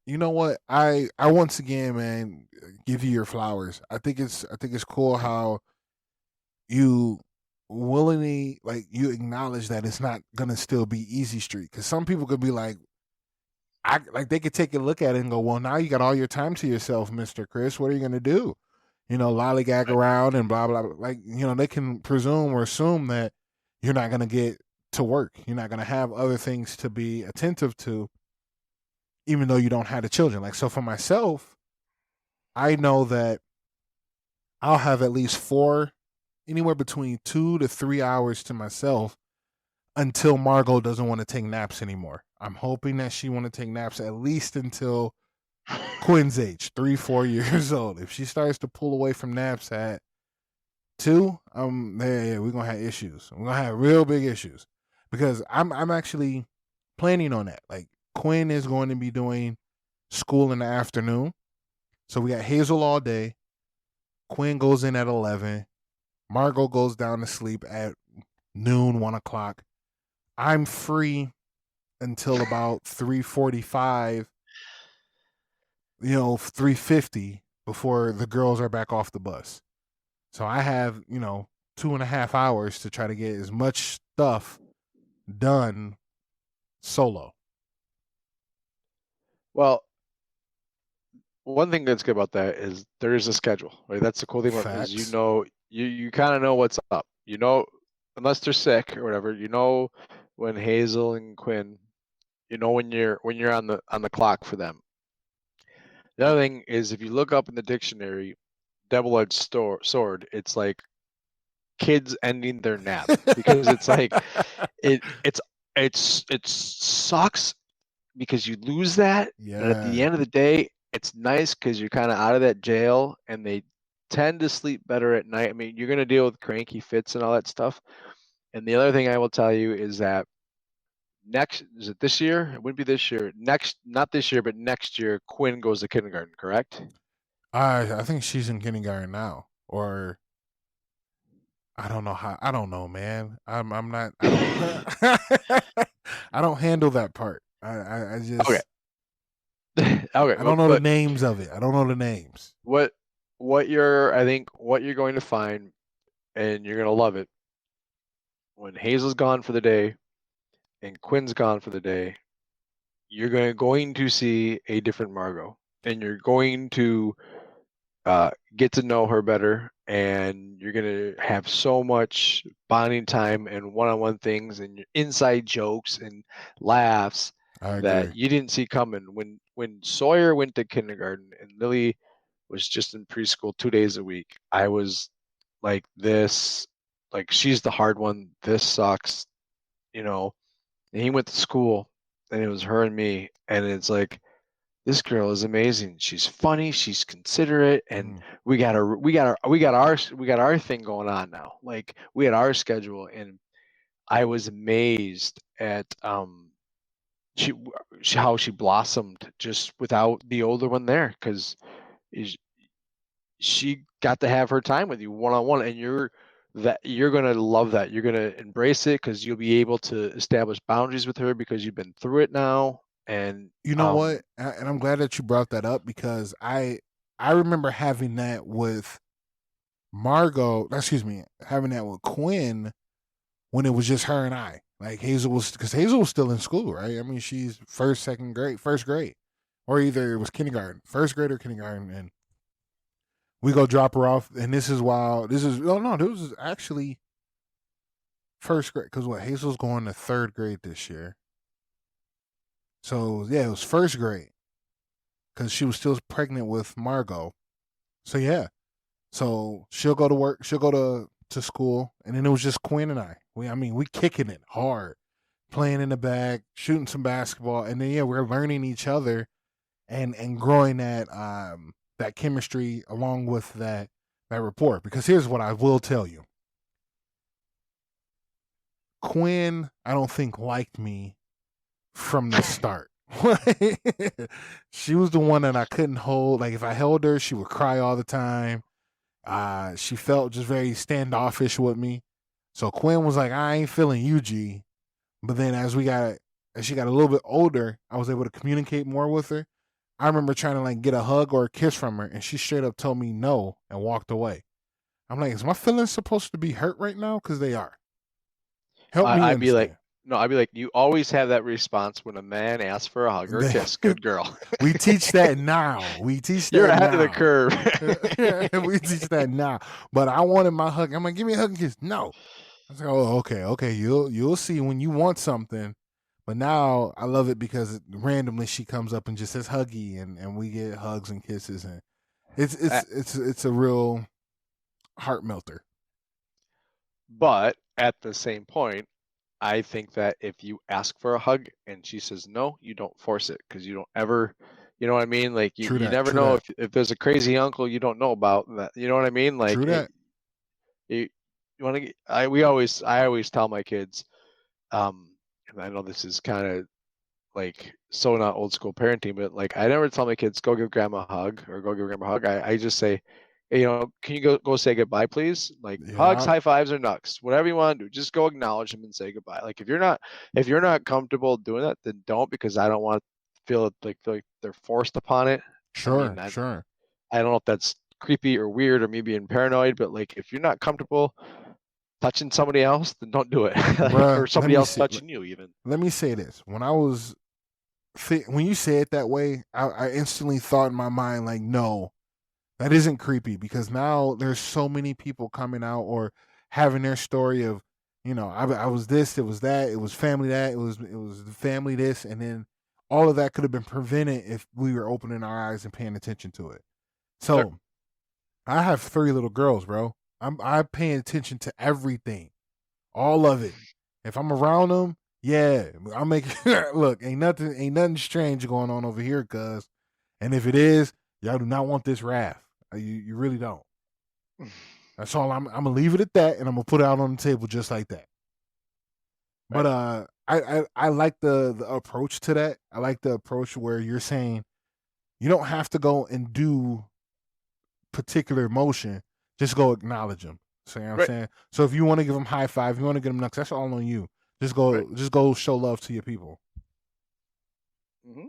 A: You know what? I once again, man, give you your flowers. I think it's cool how you willingly like you acknowledge that it's not gonna still be easy street. Because some people could be like, I like they could take a look at it and go, well, now you got all your time to yourself, Mister Chris. What are you gonna do? Lollygag
B: Right.
A: around and blah blah. Blah. Like they can presume or assume that you're not gonna get to work. You're not gonna have other things to be attentive to, even though you don't have the children. Like so, for myself, I know that I'll have at least anywhere between 2 to 3 hours to myself until Margot doesn't want to take naps anymore. I'm hoping that she want to take naps at least until Quinn's age, 3, 4 years old. If she starts to pull away from naps at 2, yeah, we're gonna have issues. We're gonna have real big issues because I'm actually planning on that. Like Quinn is going to be doing school in the afternoon, so we got Hazel all day. Quinn goes in at 11. Margot goes down to sleep at noon, 1 o'clock. I'm free until about 3:45, 3:50 before the girls are back off the bus. So I have 2.5 hours to try to get as much stuff done solo.
B: Well, one thing that's good about that is there is a schedule, right? That's the cool thing about is
A: Facts.
B: you kind of know what's up. Unless they're sick or whatever, when Hazel and Quinn, when you're on the clock for them. The other thing is if you look up in the dictionary, double-edged sword, it's like kids ending their nap because it's like it it's it sucks because you lose that, but at the
A: Yeah,
B: end of the day, it's nice because you're kind of out of that jail and they tend to sleep better at night. I mean, you're going to deal with cranky fits and all that stuff. And the other thing I will tell you is that is it this year? It wouldn't be this year. Next, not this year, but next year, Quinn goes to kindergarten, correct?
A: I think she's in kindergarten now, or I don't know how. I don't know, man. I'm not. I don't. I don't handle that part. I
B: Okay.
A: just
B: Okay.
A: I
B: Well,
A: don't know the
B: but
A: names of it. I don't know the names.
B: what I think what you're going to find, and you're going to love it, when Hazel's gone for the day and Quinn's gone for the day, you're going to see a different Margot, and you're going to get to know her better, and you're going to have so much bonding time and one-on-one things and inside jokes and laughs
A: I
B: that
A: agree.
B: you didn't see coming. When Sawyer went to kindergarten and Lily was just in preschool 2 days a week, I was like this, like she's the hard one. This sucks, you know. and he went to school, and it was her and me, and it's like, this girl is amazing. She's funny, she's considerate, and
A: Mm.
B: we got our thing going on now. Like we had our schedule, and I was amazed at she, how she blossomed just without the older one there, because she got to have her time with you one on one, and you're gonna love that. You're gonna embrace it because you'll be able to establish boundaries with her because you've been through it now. And
A: You know what? And I'm glad that you brought that up because I remember having that with Margot. Excuse me, having that with Quinn when it was just her and I. Like Hazel was because Hazel was still in school, right? I mean, she's first grade, or either it was kindergarten, first grade or kindergarten, and we go drop her off. And this is while this is oh no, this is actually first grade because what Hazel's going to third grade this year. So yeah, it was first grade because she was still pregnant with Margot. So yeah, so she'll go to work, she'll go to school, and then it was just Quinn and I. I mean, we kicking it hard, playing in the back, shooting some basketball, and then yeah, we're learning each other and growing that chemistry along with that rapport. Because here's what I will tell you: Quinn, I don't think liked me from the start. She was the one that I couldn't hold. Like if I held her, she would cry all the time. She felt just very standoffish with me. So Quinn was like, I ain't feeling you, G. But then as she got a little bit older, I was able to communicate more with her. I remember trying to like get a hug or a kiss from her, and she straight up told me no and walked away. I'm like, is my feelings supposed to be hurt right now? Because they are. Help me
B: I'd be like,
A: understand.
B: no, I'd be like, you always have that response when a man asks for a hug or a kiss. Good girl.
A: We teach that now. We teach
B: You're
A: that
B: ahead of the
A: now.
B: curve.
A: We teach that now. But I wanted my hug. I'm like, give me a hug and kiss. No. I was like, oh, okay. You'll see when you want something. But now I love it because randomly she comes up and just says huggy, and we get hugs and kisses, and it's a real heart melter.
B: But at the same point, I think that if you ask for a hug and she says no, you don't force it because you don't ever, you know what I mean? Like
A: True
B: you
A: that.
B: never
A: True
B: know
A: that.
B: if there's a crazy uncle you don't know about that. You know what I mean? Like
A: True that.
B: you, you want to. I always tell my kids, um, and I know this is kind of like so not old school parenting, but like I never tell my kids go give grandma a hug or go give grandma a hug. I just say, hey, can you go say goodbye, please? Like hugs,
A: Yeah.
B: high fives, or knucks, whatever you want to do. Just go acknowledge them and say goodbye. Like if you're not comfortable doing that, then don't because I don't want to feel like they're forced upon it. I mean,
A: Sure.
B: I
A: Sure.
B: I don't know if that's creepy or weird or me being paranoid, but like if you're not comfortable touching somebody else, then don't do it. Or
A: Bruh, let
B: somebody
A: me
B: else
A: see.
B: touching you even.
A: Let me say this. When you say it that way, I instantly thought in my mind like, no, that isn't creepy because now there's so many people coming out or having their story of, I was this, it was that, it was family that, it was the family this, and then all of that could have been prevented if we were opening our eyes and paying attention to it.
B: Sure.
A: So I have three little girls, bro. I'm paying attention to everything, all of it. If I'm around them, yeah, I'll make look. Ain't nothing strange going on over here, cuz. And if it is, y'all do not want this wrath. You really don't. That's all. I'm gonna leave it at that, and I'm gonna put it out on the table just like that. But
B: Right.
A: I like the approach to that. I like the approach where you're saying you don't have to go and do particular emotion. Just go acknowledge them. See what I'm
B: Right.
A: saying? So if you want to give them high five, you want to get them nuts. That's all on you.
B: Right.
A: Just go show love to your people.
B: Hmm.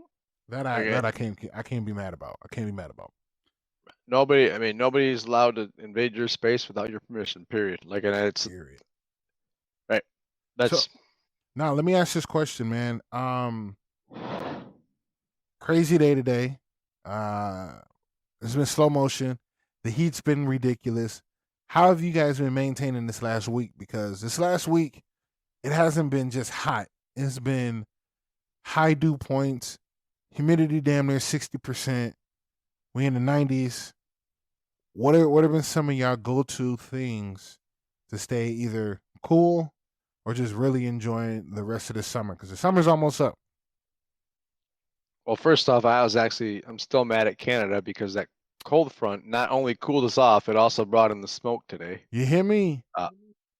A: That I
B: Okay.
A: that I can't be mad about. I can't be mad about.
B: I mean, nobody's allowed to invade your space without your permission, period. Like, and it's
A: Period.
B: right.
A: So
B: That's
A: now let me ask this question, man. Crazy day today. Uh, it's been slow motion. The heat's been ridiculous. How have you guys been maintaining this last week? Because this last week, it hasn't been just hot. It's been high dew points, humidity damn near 60%. We in the 90s. What have been some of y'all go to things to stay either cool or just really enjoying the rest of the summer? Because the summer's almost up.
B: Well, first off, I'm still mad at Canada because that cold front not only cooled us off, it also brought in the smoke today.
A: You hear me?
B: Uh,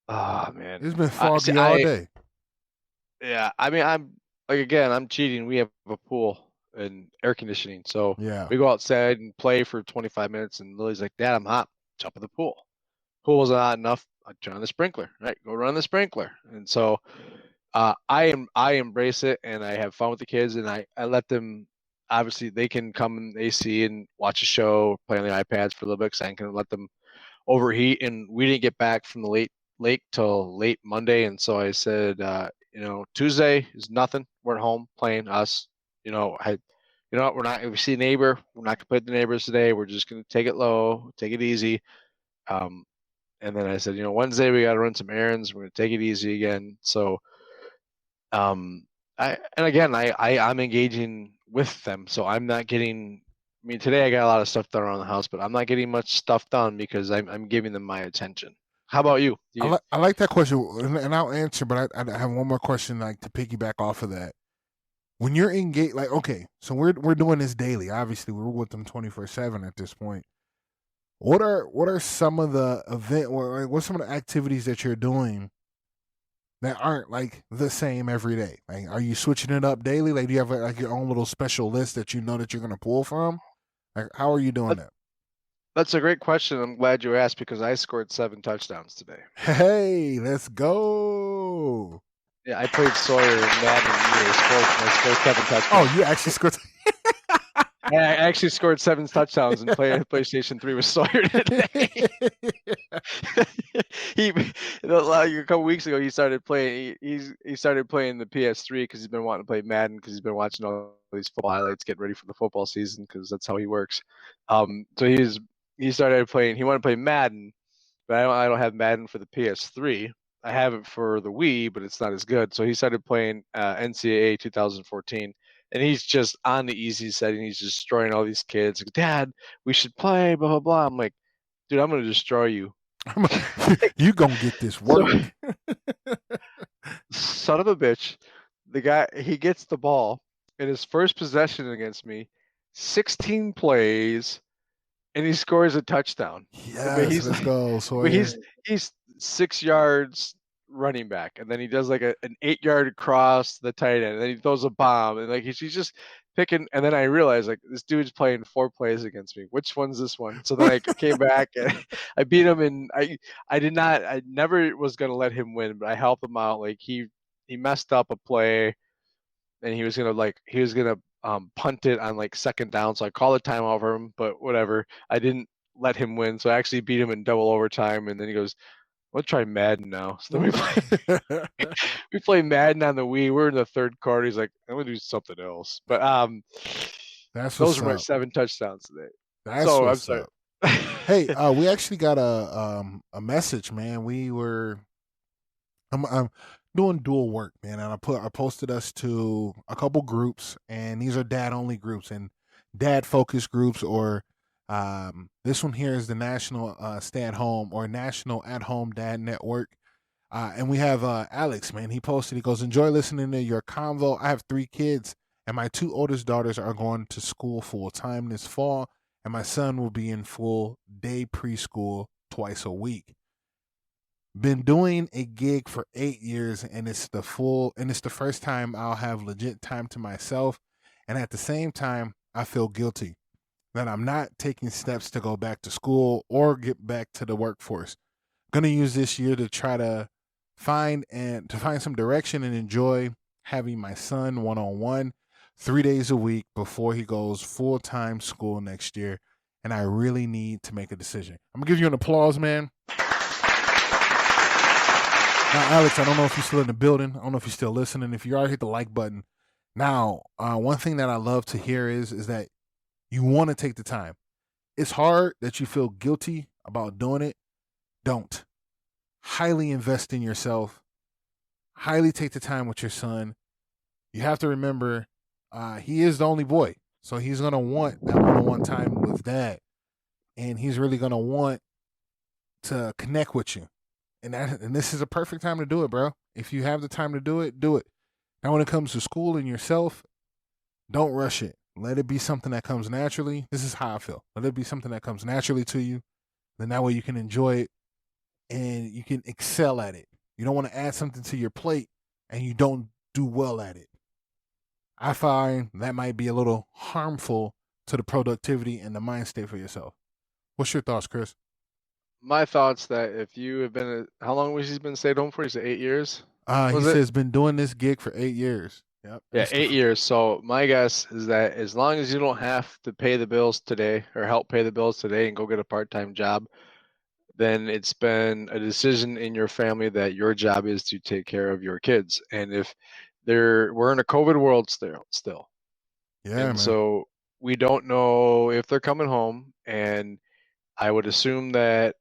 B: oh man.
A: It's been
B: I see.
A: foggy all day.
B: Yeah. I mean, I'm like again, I'm cheating. We have a pool and air conditioning, so
A: Yeah.
B: we go outside and play for 25 minutes. And Lily's like, "Dad, I'm hot. Jump in the pool." Pool wasn't hot enough. I turn on the sprinkler. Right, go run the sprinkler. And so I embrace it and I have fun with the kids and I let them obviously they can come in AC and watch a show, play on the iPads for a little bit because I can let them overheat. And we didn't get back from the lake till late Monday, and so I said, Tuesday is nothing. We're at home playing us. We're not. If we see a neighbor, we're not gonna play with the neighbors today. We're just gonna take it low, take it easy. Um, and then I said, Wednesday we got to run some errands. We're gonna take it easy again. So um I'm engaging with them, so I'm not getting. I mean, today I got a lot of stuff done around the house, but I'm not getting much stuff done because I'm giving them my attention. How about you?
A: I like that question, and I'll answer. But I have one more question, like to piggyback off of that. When you're engaged, like okay, so we're doing this daily. Obviously, we're with them 24/7 at this point. What are some of the what's some of the activities that you're doing that aren't like the same every day? Like, are you switching it up daily? Like, do you have like your own little special list that you know that you're gonna pull from? Like, how are you doing
B: That,
A: that?
B: that's a great question. I'm glad you asked because I scored 7 touchdowns today.
A: Hey, let's go!
B: Yeah, I played Sawyer in Madden EA Sports and I scored 7 touchdowns.
A: Oh, you actually scored.
B: I actually scored 7 touchdowns and played PlayStation 3 with Sawyer today. he a couple weeks ago he started playing. He started playing the PS3 because he's been wanting to play Madden because he's been watching all these football highlights, getting ready for the football season because that's how he works. So he started playing. He wanted to play Madden, but I don't have Madden for the PS3. I have it for the Wii, but it's not as good. So he started playing NCAA 2014, and he's just on the easy setting. He's just destroying all these kids. Like, Dad, we should play. Blah blah blah. I'm like, dude, I'm gonna destroy you.
A: You gonna get this
B: So,
A: work?
B: son of a bitch, the guy he gets the ball in his first possession against me, 16 plays, and he scores a touchdown. But
A: Yes, let's go,
B: but
A: Sawyer.
B: he's 6 yards running back, and then he does like an 8 yard cross to the tight end, and then he throws a bomb, and like he's just picking. And then I realized like this dude's playing 4 plays against me. Which one's this one? So then I came back and I beat him, and I never was gonna let him win, but I helped him out. Like he messed up a play, and he was gonna punt it on like second down. So I called a timeout for him, but whatever. I didn't let him win, so I actually beat him in double overtime. And then he goes, "Let's try Madden now." So then we play Madden on the Wii. We're in the third quarter. He's like, "I'm gonna do something else." But
A: That's
B: those
A: what's
B: are my
A: up.
B: 7 touchdowns today.
A: That's
B: So I'm
A: what's
B: sorry.
A: up. Hey, we actually got a message, man. I'm doing dual work, man, and I posted us to a couple groups, and these are dad only groups and dad focused groups, or this one here is the National Stay at Home or National At Home Dad Network. And we have Alex, man. He posted. He goes, "Enjoy listening to your convo. I have 3 kids, and my 2 oldest daughters are going to school full time this fall, and my son will be in full day preschool twice a week. Been doing a gig for 8 years, and it's the first time I'll have legit time to myself, and at the same time, I feel guilty that I'm not taking steps to go back to school or get back to the workforce. Gonna use this year to try to find some direction and enjoy having my son one on one 3 days a week before he goes full time school next year. And I really need to make a decision." I'm gonna give you an applause, man. Now, Alex, I don't know if you're still in the building. I don't know if you're still listening. If you are, hit the like button. Now, one thing that I love to hear is that you want to take the time. It's hard that you feel guilty about doing it. Don't. Highly invest in yourself. Highly take the time with your son. You have to remember, he is the only boy, so he's gonna want that one-on-one time with dad, and he's really gonna want to connect with you. and this is a perfect time to do it, bro. If you have the time to do it, do it. Now, when it comes to school and yourself, don't rush it. Let it be something that comes naturally. This is how I feel. Let it be something that comes naturally to you. Then that way you can enjoy it and you can excel at it. You don't want to add something to your plate and you don't do well at it. I find that might be a little harmful to the productivity and the mind state for yourself. What's your thoughts, Chris?
B: My thoughts that if you have been, how long was he been stayed home for? He said 8 years.
A: He
B: Was it?
A: says been doing this gig for 8 years. Yep.
B: Yeah, 8 years. So my guess is that as long as you don't have to pay the bills today or help pay the bills today and go get a part-time job, then it's been a decision in your family that your job is to take care of your kids. And if we're in a COVID world still.
A: Yeah,
B: And
A: man.
B: so we don't know if they're coming home. And I would assume that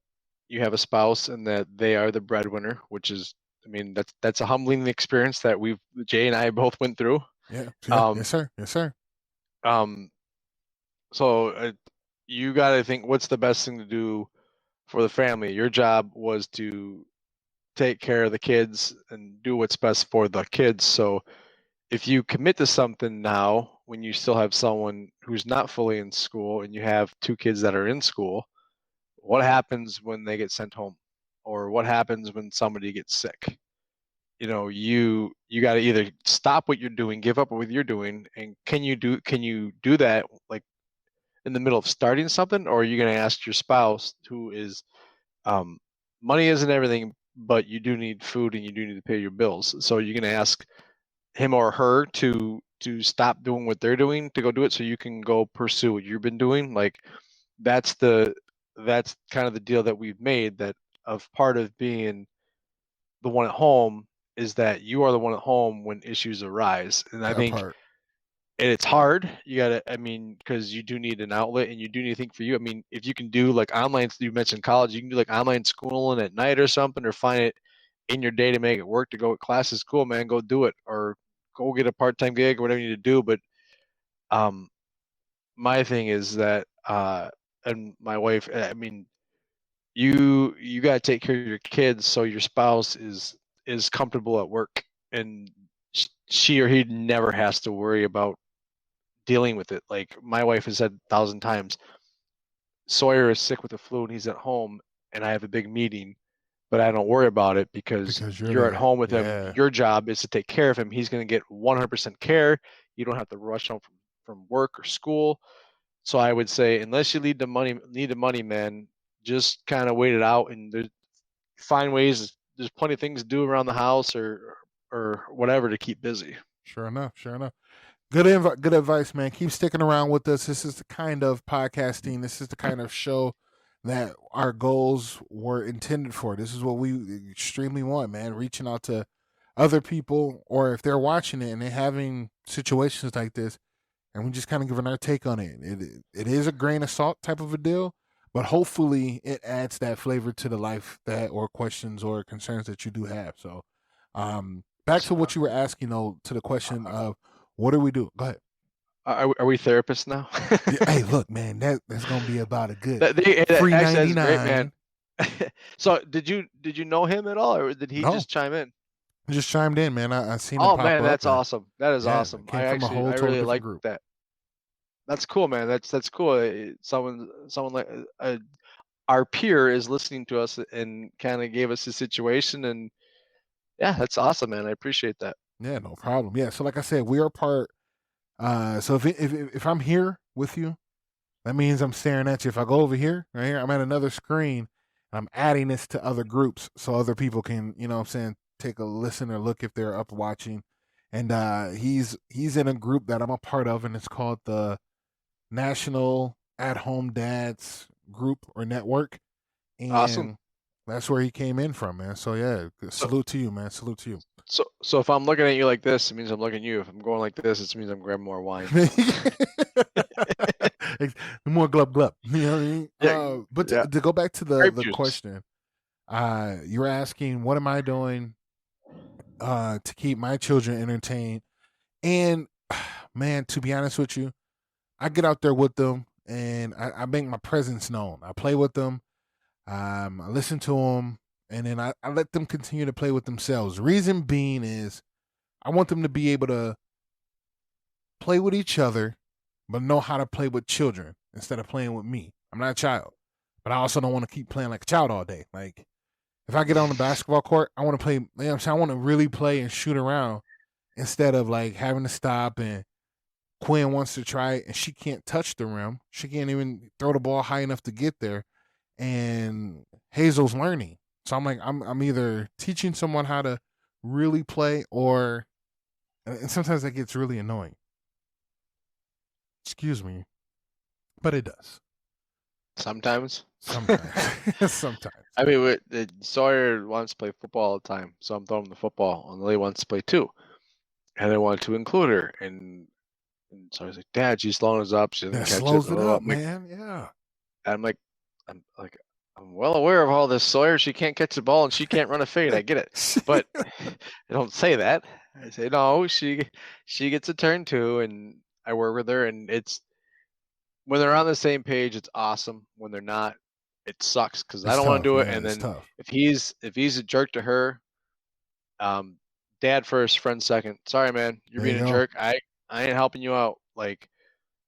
B: you have a spouse and that they are the breadwinner, which is, I mean, that's a humbling experience that Jay and I both went through.
A: Yeah. Yeah.
B: Um,
A: Yes, sir. Yes, sir.
B: um, so you got to think what's the best thing to do for the family. Your job was to take care of the kids and do what's best for the kids. So if you commit to something now when you still have someone who's not fully in school and you have two kids that are in school, what happens when they get sent home? Or what happens when somebody gets sick? You got to either stop what you're doing, give up what you're doing, and can you do that like in the middle of starting something, or are you going to ask your spouse who is um, money isn't everything, but you do need food and you do need to pay your bills. So you're going to ask him or her to stop doing what they're doing to go do it so you can go pursue what you've been doing. Like that's the that's kind of the deal that we've made, that of part of being the one at home is that you are the one at home when issues arise. And I
A: That
B: think
A: part.
B: and it's hard. You gotta, I mean, because you do need an outlet and you do need to think for you. I mean, if you can do like online, you mentioned college, you can do like online schooling at night or something, or find it in your day to make it work to go to classes. Cool, man, go do it, or go get a part-time gig or whatever you need to do. But um, my thing is that and my wife, I mean, you gotta take care of your kids so your spouse is comfortable at work and she or he never has to worry about dealing with it. Like my wife has said 1,000 times, Sawyer is sick with the flu and he's at home, and I have a big meeting, but I don't worry about it because
A: Because you're
B: you're at
A: there.
B: home with him.
A: Yeah.
B: Your job is to take care of him. He's going to get 100% care. You don't have to rush home from work or school. So I would say, unless you need the money, man, just kind of wait it out and find ways. There's plenty of things to do around the house or whatever to keep busy.
A: Sure enough. Sure enough. Good advice, man. Keep sticking around with us. This is the kind of podcasting. This is the kind of show that our goals were intended for. This is what we extremely want, man. Reaching out to other people, or if they're watching it and they're having situations like this, and we just kind of giving our take on it. It is a grain of salt type of a deal, but hopefully it adds that flavor to the life that or questions or concerns that you do have. So, back to
B: So,
A: what you were asking though, to the question of what do we do? Go ahead.
B: are we therapists now?
A: Yeah, hey, look, man, that's gonna be about a good free
B: Actually,
A: ninety
B: that's great, man.
A: nine.
B: So did you know him at all, or did he
A: No,
B: just chime in?
A: I just chimed in, man. I seen him
B: Oh
A: pop
B: man,
A: up,
B: that's
A: and
B: awesome. That is
A: yeah,
B: awesome.
A: it came from a whole
B: I
A: total
B: really
A: different
B: like
A: group.
B: that. That's cool, man. That's cool. Someone like our peer is listening to us and kind of gave us a situation, and yeah, that's awesome, man. I appreciate that.
A: Yeah, no problem. Yeah, so like I said, we are part. So if I'm here with you, that means I'm staring at you. If I go over here, right here, I'm at another screen. I'm adding this to other groups so other people can, what I'm saying, take a listen or look if they're up watching. And he's in a group that I'm a part of, and it's called the National At Home Dads Group or Network.
B: Awesome.
A: And that's where he came in from, man. So yeah,
B: So
A: salute to you, man. Salute to you.
B: so if I'm looking at you like this, it means I'm looking at you. If I'm going like this, it means I'm grabbing more wine.
A: More glub glub. You know what I mean?
B: Yeah,
A: But
B: yeah.
A: to go back to the
B: Grape
A: the
B: juice.
A: question, you were asking, what am I doing to keep my children entertained? And man, to be honest with you, I get out there with them and I make my presence known. I play with them. I listen to them. and then I let them continue to play with themselves. Reason being is I want them to be able to play with each other, but know how to play with children instead of playing with me. I'm not a child, but I also don't want to keep playing like a child all day. Like if I get on the basketball court, I want to play. You know what I'm saying? I want to really play and shoot around instead of like having to stop and Quinn wants to try it and she can't touch the rim. She can't even throw the ball high enough to get there. And Hazel's learning. So I'm like, I'm either teaching someone how to really play or and sometimes that gets really annoying. Excuse me. But it does.
B: Sometimes.
A: Sometimes. Sometimes.
B: I mean, Sawyer wants to play football all the time, so I'm throwing him the football, and Lily wants to play too, and I want to include her, and so I was like, Dad, she's slowing us up. She doesn't
A: That
B: catch
A: slows it up,
B: I'm like,
A: man. Yeah.
B: I'm like, I'm well aware of all this, Sawyer. She can't catch the ball and she can't run a fade. I get it, but I don't say that. I say no. She gets a turn too, and I work with her, and it's when they're on the same page, it's awesome. When they're not, it sucks because I
A: It's
B: don't want to
A: tough.
B: do it.
A: Yeah,
B: And
A: it's
B: then
A: tough.
B: if he's a jerk to her, dad first, friend second. Sorry, man, you're
A: There you
B: being a
A: go.
B: jerk. I ain't helping you out. Like,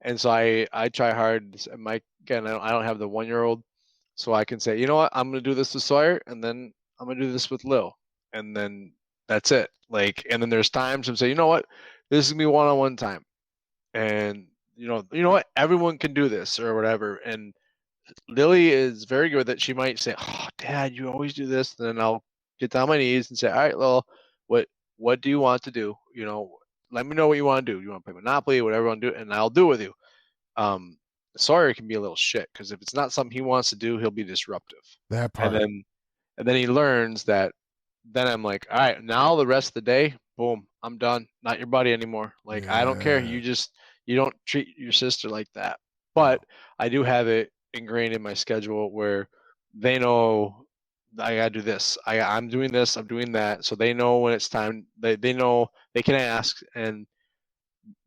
B: and so I try hard. Mike, again, I don't have the 1-year-old, so I can say, you know what, I'm gonna do this with Sawyer, and then I'm gonna do this with Lil, and then that's it. Like, and then there's times I'm saying, you know what, this is gonna be one-on-one time, and you know what, everyone can do this or whatever. And Lily is very good that she might say, "Oh, Dad, you always do this." And then I'll get down on my knees and say, "All right, Lil, what do you want to do? You know, let me know what you want to do. You want to play Monopoly, whatever you want to do, and I'll do it with you." Um, Sawyer can be a little shit because if it's not something he wants to do, he'll be disruptive.
A: That
B: And
A: part.
B: then he learns that. Then I'm like, all right, now the rest of the day, boom, I'm done. Not your buddy anymore. Like, I don't care.
A: Yeah.
B: You don't treat your sister like that.
A: No.
B: But I do have it ingrained in my schedule where they know I gotta do this. I'm doing this. I'm doing that. So they know when it's time. They know they can ask, and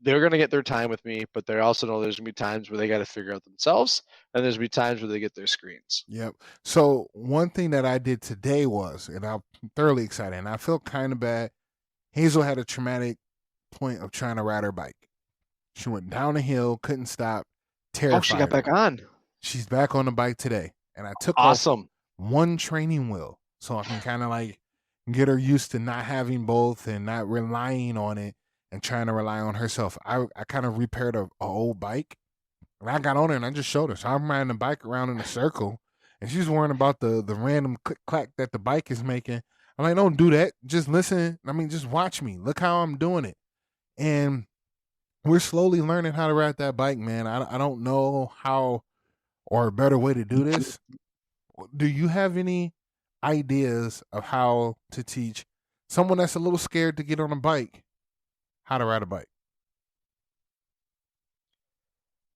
B: they're gonna get their time with me. But they also know there's gonna be times where they got to figure out themselves, and there's gonna be times where they get their screens.
A: Yep. So one thing that I did today was, and I'm thoroughly excited, and I feel kind of bad. Hazel had a traumatic point of trying to ride her bike. She went down a hill, couldn't stop,
B: Oh, she got
A: terrified
B: back
A: her.
B: on.
A: She's back on the bike today, and I took off
B: Awesome.
A: one training wheel so I can kind of like get her used to not having both and not relying on it and trying to rely on herself. I kind of repaired a old bike and I got on it and I just showed her. So I'm riding the bike around in a circle and she's worrying about the random click clack that the bike is making. I'm like, don't do that. Just listen. I mean, just watch me. Look how I'm doing it. And we're slowly learning how to ride that bike, man. I don't know how or a better way to do this. Do you have any ideas of how to teach someone that's a little scared to get on a bike how to ride a bike?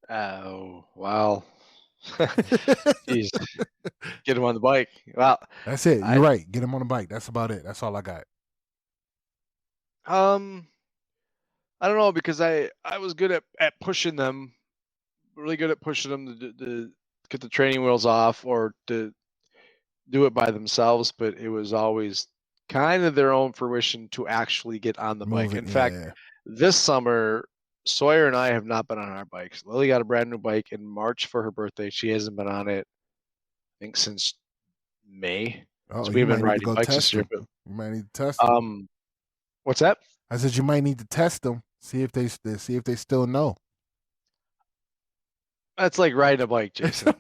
B: Oh, wow. Jeez, get him on the bike. Well,
A: That's it.
B: I
A: You're right. Get him on a bike. That's about it. That's all I got.
B: um I don't know because I was good at pushing them, really good at pushing them to get the training wheels off or to do it by themselves, but it was always kind of their own fruition to actually get on the
A: Move
B: bike.
A: it.
B: In fact,
A: Yeah.
B: this summer Sawyer and I have not been on our bikes. Lily got a brand new bike in March for her birthday. She hasn't been on it, I think, since May.
A: Oh,
B: So
A: you
B: we've been
A: might need to
B: riding
A: go
B: bikes this
A: test
B: year.
A: them.
B: But
A: You might need to test them.
B: what's that?
A: I said you might need to test them. See if they still know.
B: That's like riding a bike, Jason.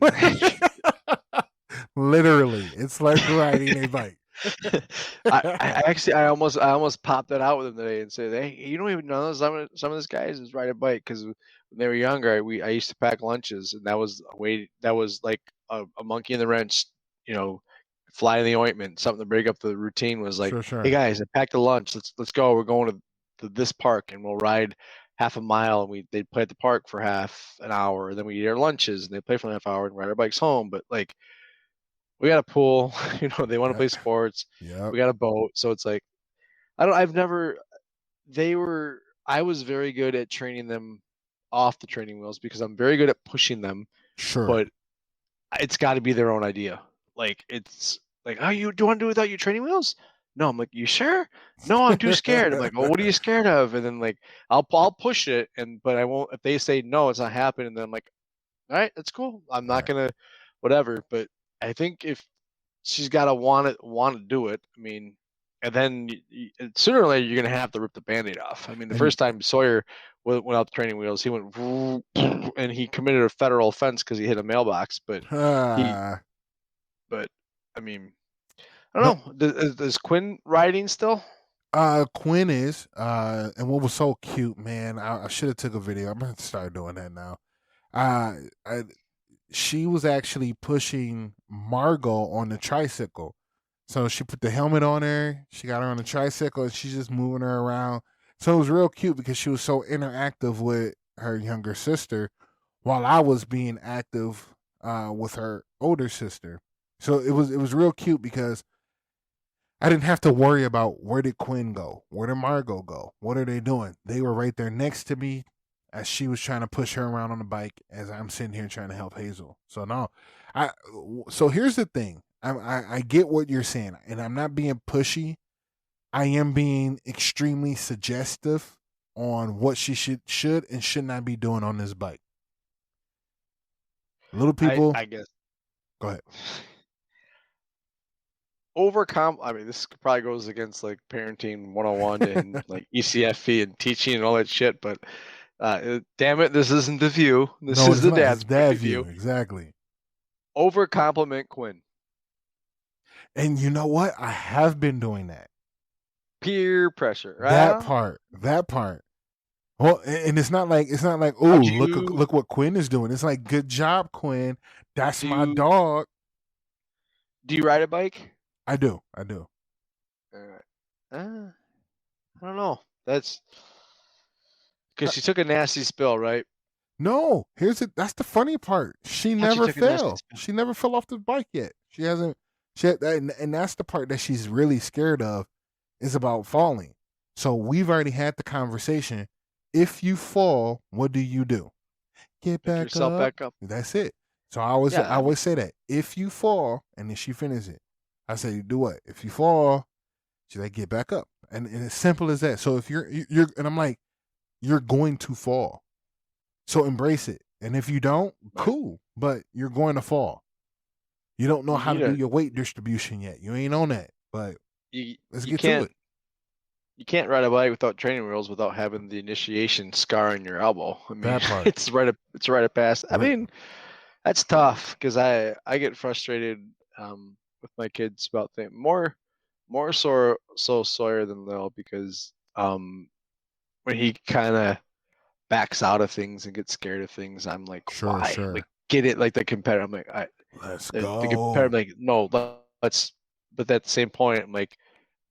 A: Literally, it's like riding a bike.
B: I almost popped that out with him today and said, "Hey, you don't even know some of these guys is ride a bike because when they were younger, I used to pack lunches, and that was a way that was like a monkey in the wrench, you know, fly in the ointment, something to break up the routine. Was like,
A: Sure,
B: hey
A: sure.
B: guys, I packed a lunch. Let's go. We're going to this park, and we'll ride half a mile, and they'd play at the park for half an hour, and then we eat our lunches, and they play for a half hour and ride our bikes home. But like we got a pool, they want to
A: Yep.
B: play sports.
A: Yep.
B: We got a boat, so it's like I've never. They were. I was very good at training them off the training wheels because I'm very good at pushing them,
A: Sure.
B: but it's got to be their own idea. Like like, oh, you do you want to do without your training wheels? No, I'm like, you sure? No, I'm too scared. I'm like, oh, what are you scared of? And then like, I'll push it, but I won't. If they say no, it's not happening. Then I'm like, all right, that's cool. I'm not
A: Right.
B: gonna, whatever. But I think if she's got to want to do it, I mean, and then sooner or later you're gonna have to rip the band-aid off. I mean, the
A: And
B: first time Sawyer went out the training wheels, he went and he committed a federal offense because he hit a mailbox. He,
A: uh,
B: but I mean, I
A: no,
B: don't know. Does Quinn riding still?
A: Quinn is, and what was so cute, man. I should have took a video. I'm gonna start doing that now. I she was actually pushing Margot on the tricycle. So she put the helmet on her, she got her on the tricycle, and she's just moving her around. So it was real cute because she was so interactive with her younger sister while I was being active with her older sister. So it was real cute because I didn't have to worry about where did Quinn go? Where did Margot go? What are they doing? They were right there next to me as she was trying to push her around on the bike as I'm sitting here trying to help Hazel. So no, I so here's the thing. I get what you're saying, and I'm not being pushy. I am being extremely suggestive on what she should and should not be doing on this bike. Little people,
B: I guess
A: go ahead.
B: overcome. I mean, this probably goes against like parenting 101 and like ECFE and teaching and all that shit. But damn it, this isn't the view. This
A: No,
B: is
A: it's
B: the
A: not. It's
B: dad's point
A: dad
B: of
A: view
B: view.
A: exactly.
B: Over compliment Quinn.
A: And you know what? I have been doing that.
B: Peer pressure,
A: That
B: right?
A: part, that part. Well, and it's not like oh
B: How'd
A: look
B: you
A: look what Quinn is doing. It's like good job, Quinn. That's
B: do
A: my
B: you
A: dog.
B: do you ride a bike?
A: I do.
B: Uh, I don't know. That's
A: Uh,
B: because she took a nasty spill, right?
A: no, here's it. That's the funny part. She
B: How'd she
A: never
B: took a nasty
A: fell.
B: spill?
A: She never fell off the bike yet. She hasn't. And that's the part that she's really scared of is about falling. So we've already had the conversation. If you fall, what do you do? Get
B: Pick
A: back
B: yourself
A: up.
B: back up.
A: That's it. So I
B: Yeah, I mean,
A: always say that. If you fall, and then she finishes it, I say, do what? If you fall, she's like, get back up. And it's simple as that. So if you're and I'm like, you're going to fall. So embrace it. And if you don't,
B: right.
A: cool. But you're going to fall. You don't know
B: You
A: how to
B: need
A: do
B: a
A: your weight distribution yet. You ain't on that. But
B: you
A: let's
B: you
A: get to
B: can't
A: it.
B: you can't ride a bike without training wheels without having the initiation scar on your elbow. I mean,
A: That part.
B: it's right up past. I
A: Right.
B: mean, that's tough because I get frustrated with my kids about things more so Sawyer than Lil because when he kind of backs out of things and gets scared of things, I'm like,
A: Sure,
B: why? I'm like,
A: sure.
B: get it like the competitor. I'm like,
A: Let's
B: the competitor. I'm
A: go.
B: like, no, let's. But at the same point, I'm like,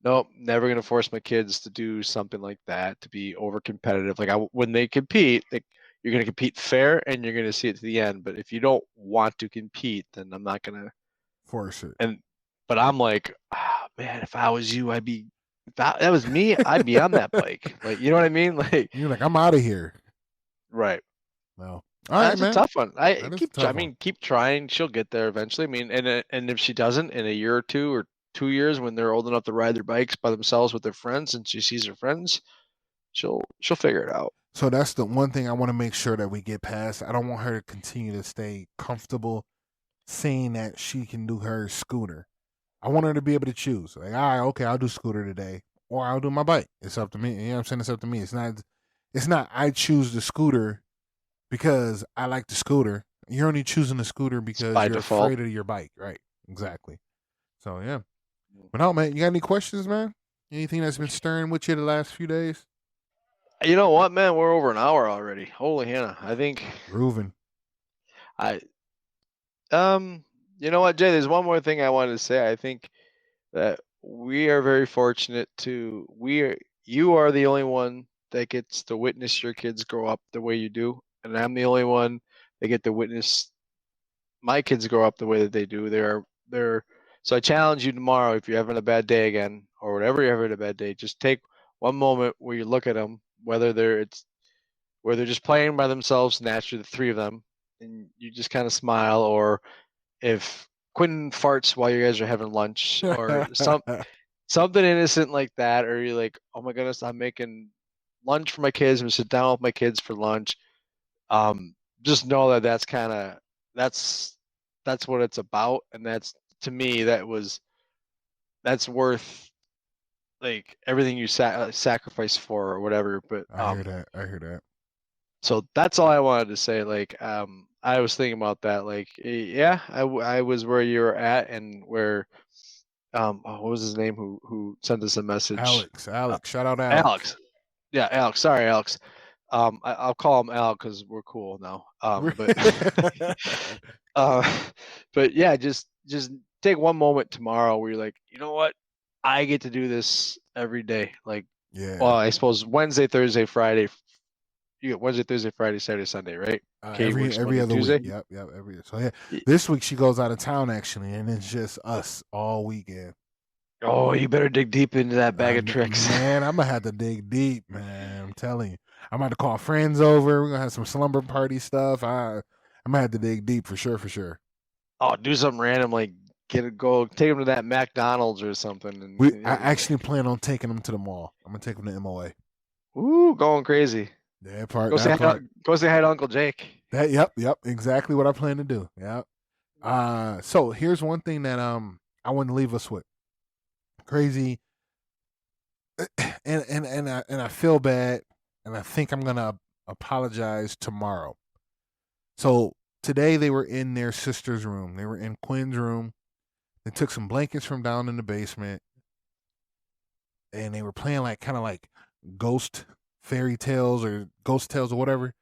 B: nope, never gonna force my kids to do something like that to be over competitive. Like when they compete, like you're gonna compete fair and you're gonna see it to the end. But if you don't want to compete, then I'm not gonna.
A: Force it.
B: And but I'm like, man, if I was you, I'd be. If that was me, I'd be on that bike. Like, you know what I mean? Like,
A: You're like, I'm out of here.
B: right.
A: No. All right,
B: That's a
A: man.
B: tough one.
A: That is a
B: I
A: tough one.
B: mean, keep trying. She'll get there eventually. I mean, and if she doesn't in a year or 2 years when they're old enough to ride their bikes by themselves with their friends and she sees her friends, she'll figure it out.
A: So that's the one thing I want to make sure that we get past. I don't want her to continue to stay comfortable saying that she can do her scooter. I want her to be able to choose. Like, all right, okay, I'll do scooter today, or I'll do my bike. It's up to me. You know what I'm saying? It's up to me. It's not I choose the scooter because I like the scooter. You're only choosing the scooter
B: It's
A: because
B: by
A: you're
B: default.
A: afraid of your bike, right? Exactly. So yeah. But no, man, you got any questions, man? Anything that's been stirring with you the last few days?
B: You know what, man? We're over an hour already. Holy Hannah. I think
A: Grooving.
B: I you know what, Jay, there's one more thing I wanted to say. I think that we are very fortunate to you are the only one that gets to witness your kids grow up the way you do, and I'm the only one that get to witness my kids grow up the way that they do. They're so I challenge you tomorrow if you're having a bad day again or whatever you're having a bad day, just take one moment where you look at them, where they're just playing by themselves naturally, the three of them, and you just kind of smile, or if Quinn farts while you guys are having lunch, or something innocent like that, or you're like, oh my goodness, I'm making lunch for my kids. I'm gonna sit down with my kids for lunch. Just know that that's that's what it's about, and that's, to me, that's worth like everything you sacrifice for or whatever. But
A: I hear that. I hear that.
B: so that's all I wanted to say. Like, I was thinking about that. Like, yeah, I was where you were at, and where, what was his name who sent us a message?
A: Alex. Shout out Alex.
B: Alex. Yeah, Alex. Sorry, Alex. I'll call him Al because we're cool now. But uh, but yeah, just take one moment tomorrow where you're like, you know what, I get to do this every day. Like, well,
A: Yeah.
B: I suppose Wednesday, Thursday, Friday. You get Wednesday, Thursday, Friday, Saturday, Sunday, right? Katie works
A: Every
B: Monday,
A: other week.
B: Tuesday.
A: Yep. Every so yeah. This week she goes out of town actually, and it's just us all weekend.
B: Oh, you better dig deep into that bag of tricks.
A: Man, I'm gonna have to dig deep, man. I'm telling you, I'm about to call friends over. We're gonna have some slumber party stuff. I'm gonna have to dig deep for sure, for sure.
B: Oh, do something random like go take them to that McDonald's or something,
A: I
B: and
A: actually plan on taking them to the mall. I'm gonna take them to MOA.
B: ooh, going crazy.
A: That part,
B: Go say
A: that
B: hi to,
A: part.
B: go say hi to Uncle Jake.
A: That yep, exactly what I plan to do. Yep. So here's one thing that I want to leave us with. Crazy, and I feel bad, and I think I'm gonna apologize tomorrow. So today they were in their sister's room. They were in Quinn's room. They took some blankets from down in the basement, and they were playing like kind of like ghost fairy tales or ghost tales or whatever.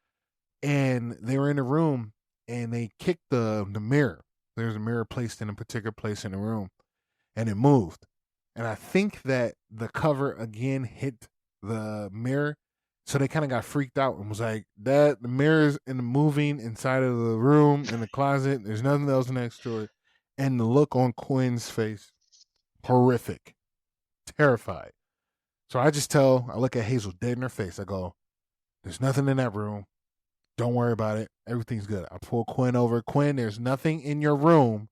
A: And they were in the room, and they kicked the mirror. There's a mirror placed in a particular place in the room, and it moved. And I think that the cover again hit the mirror. So they kind of got freaked out and was like, "That the mirror's in the moving inside of the room in the closet. There's nothing else next to it." And the look on Quinn's face, horrific, terrified. So I look at Hazel dead in her face. I go, "There's nothing in that room. Don't worry about it. Everything's good." I pull Quinn over. Quinn, there's nothing in your room.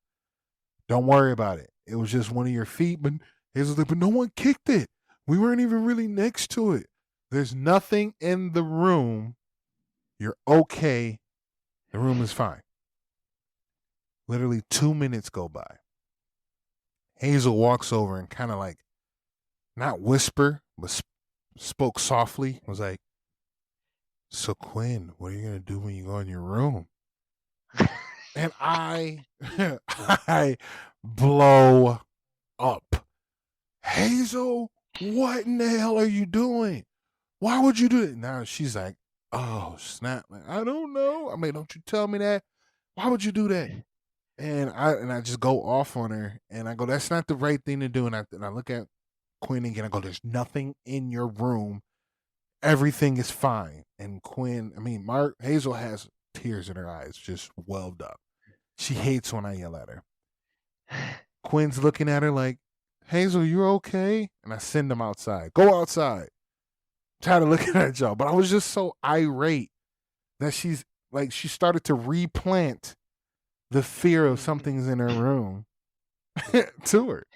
A: Don't worry about it. It was just one of your feet. But Hazel's like, "But no one kicked it. We weren't even really next to it. There's nothing in the room. You're okay. The room is fine." Literally 2 minutes go by. Hazel walks over and kind of like, not whisper, but spoke softly. Was like, "So Quinn, what are you gonna do when you go in your room?" And I, I blow up. "Hazel, what in the hell are you doing? Why would you do it?" Now she's like, "Oh snap! Like, I don't know. I mean, don't you tell me that? Why would you do that?" And I just go off on her, and I go, "That's not the right thing to do." And I look at Quinn again. I go, "There's nothing in your room. Everything is fine." And Hazel has tears in her eyes, just welled up. She hates when I yell at her. Quinn's looking at her like, "Hazel, you okay?" And I send them outside. Go outside. Tired of looking at y'all. But I was just so irate that she started to replant the fear of something's in her room to her.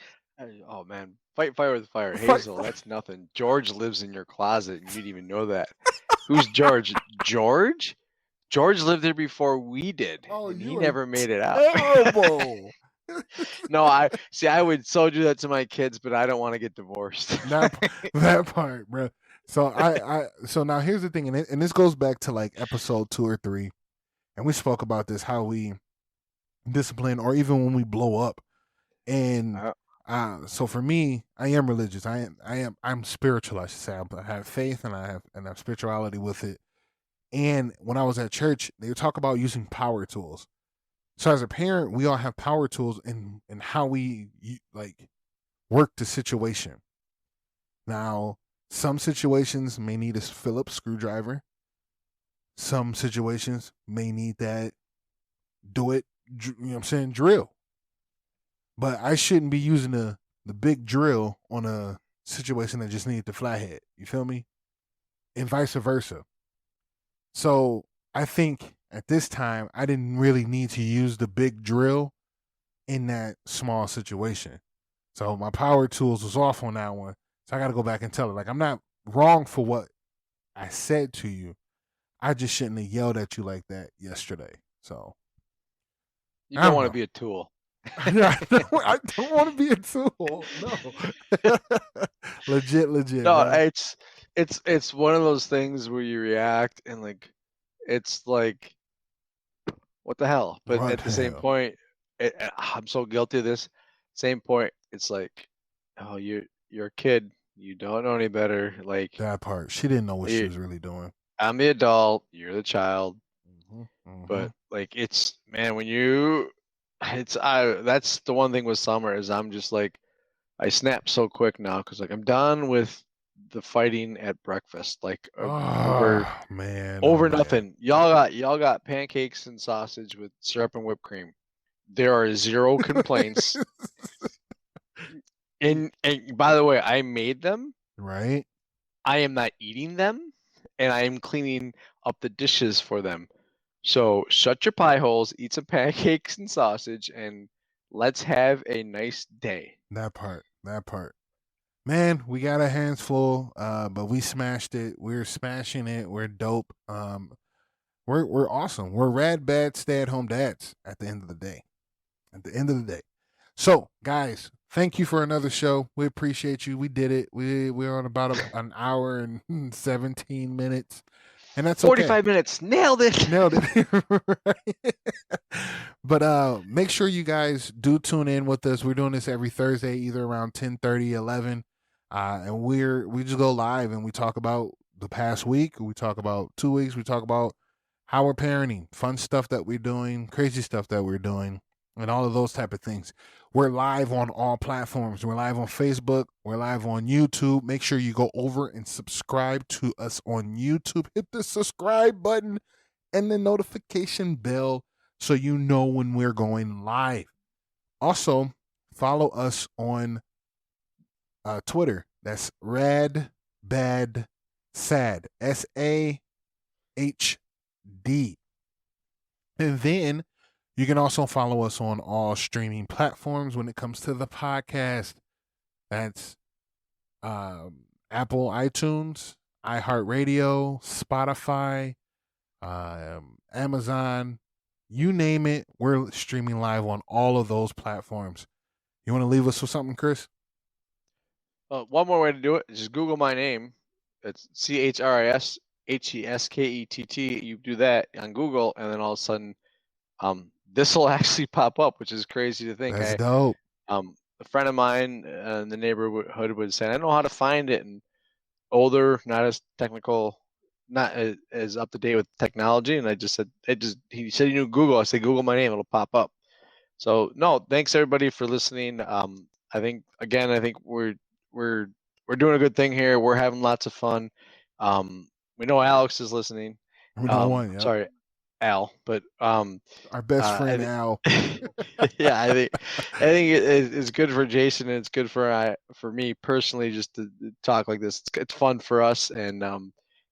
B: Oh man, fight fire with fire,
A: Fight,
B: Hazel.
A: fight.
B: That's nothing. George lives in your closet, and you didn't even know that. Who's George? George? George lived there before we did,
A: Oh,
B: and he
A: you are
B: never made it out.
A: terrible.
B: No, I see. I would so do that to my kids, but I don't want to get divorced.
A: that part, bro. So now here's the thing, and this goes back to like episode 2 or 3, and we spoke about this, how we discipline, or even when we blow up. And so for me, I am religious. I'm spiritual. I should say I have faith, and I have spirituality with it. And when I was at church, they would talk about using power tools. So as a parent, we all have power tools in how we like work the situation. Now, some situations may need a Phillips screwdriver. Some situations may need that do it, you know what I'm saying, drill. But I shouldn't be using the big drill on a situation that just needs the flathead. You feel me? And vice versa. So I think at this time I didn't really need to use the big drill in that small situation. So my power tools was off on that one. So I got to go back and tell her, like, I'm not wrong for what I said to you. I just shouldn't have yelled at you like that yesterday. So
B: You
A: I
B: don't
A: don't
B: want to
A: know.
B: be a tool.
A: I don't want to be a tool. No. legit,
B: No,
A: man.
B: it's one of those things where you react and like it's like what the hell? But
A: What
B: at the
A: the
B: same
A: hell?
B: point, I'm so guilty of this. Same point, it's like, oh, you're a kid. You don't know any better. Like
A: That part. She didn't know what she
B: you,
A: was really doing.
B: I'm the adult. You're the child.
A: Hmm.
B: But like it's man, when you, it's I. That's the one thing with summer is I'm just like I snap so quick now because like I'm done with the fighting at breakfast. Like over
A: Oh man, oh
B: over
A: man.
B: nothing. Y'all got pancakes and sausage with syrup and whipped cream. There are zero complaints. And by the way, I made them.
A: Right?
B: I am not eating them, and I am cleaning up the dishes for them. So shut your pie holes, eat some pancakes and sausage, and let's have a nice day.
A: That part. That part. Man, we got our hands full, but we smashed it. We're smashing it. We're dope. We're awesome. We're rad bad stay at home dads at the end of the day. At the end of the day. So, guys, thank you for another show. We appreciate you. We did it. We're on about an hour and 17 minutes, and that's okay.
B: 45 minutes, nailed it.
A: Nailed it. Right? But make sure you guys do tune in with us. We're doing this every Thursday, either around 10:30, 11. And we just go live and we talk about the past week, we talk about 2 weeks, we talk about how we're parenting, fun stuff that we're doing, crazy stuff that we're doing, and all of those type of things. We're live on all platforms. We're live on Facebook. We're live on YouTube. Make sure you go over and subscribe to us on YouTube. Hit the subscribe button and the notification bell so you know when we're going live. Also, follow us on Twitter. That's Rad Bad Sad. SAHD. And then you can also follow us on all streaming platforms when it comes to the podcast. That's Apple iTunes, iHeartRadio, Spotify, Amazon, you name it. We're streaming live on all of those platforms. You want to leave us with something, Chris?
B: One more way to do it is just Google my name. It's CHRISHESKETT. You do that on Google, and then all of a sudden, this will actually pop up, which is crazy to think.
A: That's dope.
B: A friend of mine in the neighborhood would say, I don't know how to find it, and older, not as technical, not as up to date with technology. And I just said, he said, you knew Google. I said, Google my name, it'll pop up. So no, thanks everybody for listening. I think we're doing a good thing here. We're having lots of fun. We know Alex is listening.
A: We know one. Yep.
B: Sorry, Al, but
A: Our best friend Al.
B: yeah, I think it's good for Jason and it's good for me personally just to talk like this. It's fun for us, and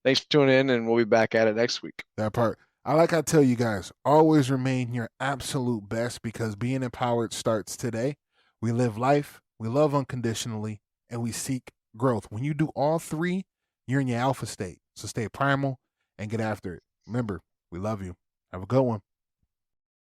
B: thanks for tuning in, and we'll be back at it next week.
A: That part. I like I tell you guys, always remain your absolute best because being empowered starts today. We live life, we love unconditionally, and we seek growth. When you do all three, you're in your alpha state. So stay primal and get after it. Remember, we love you. Have a good one.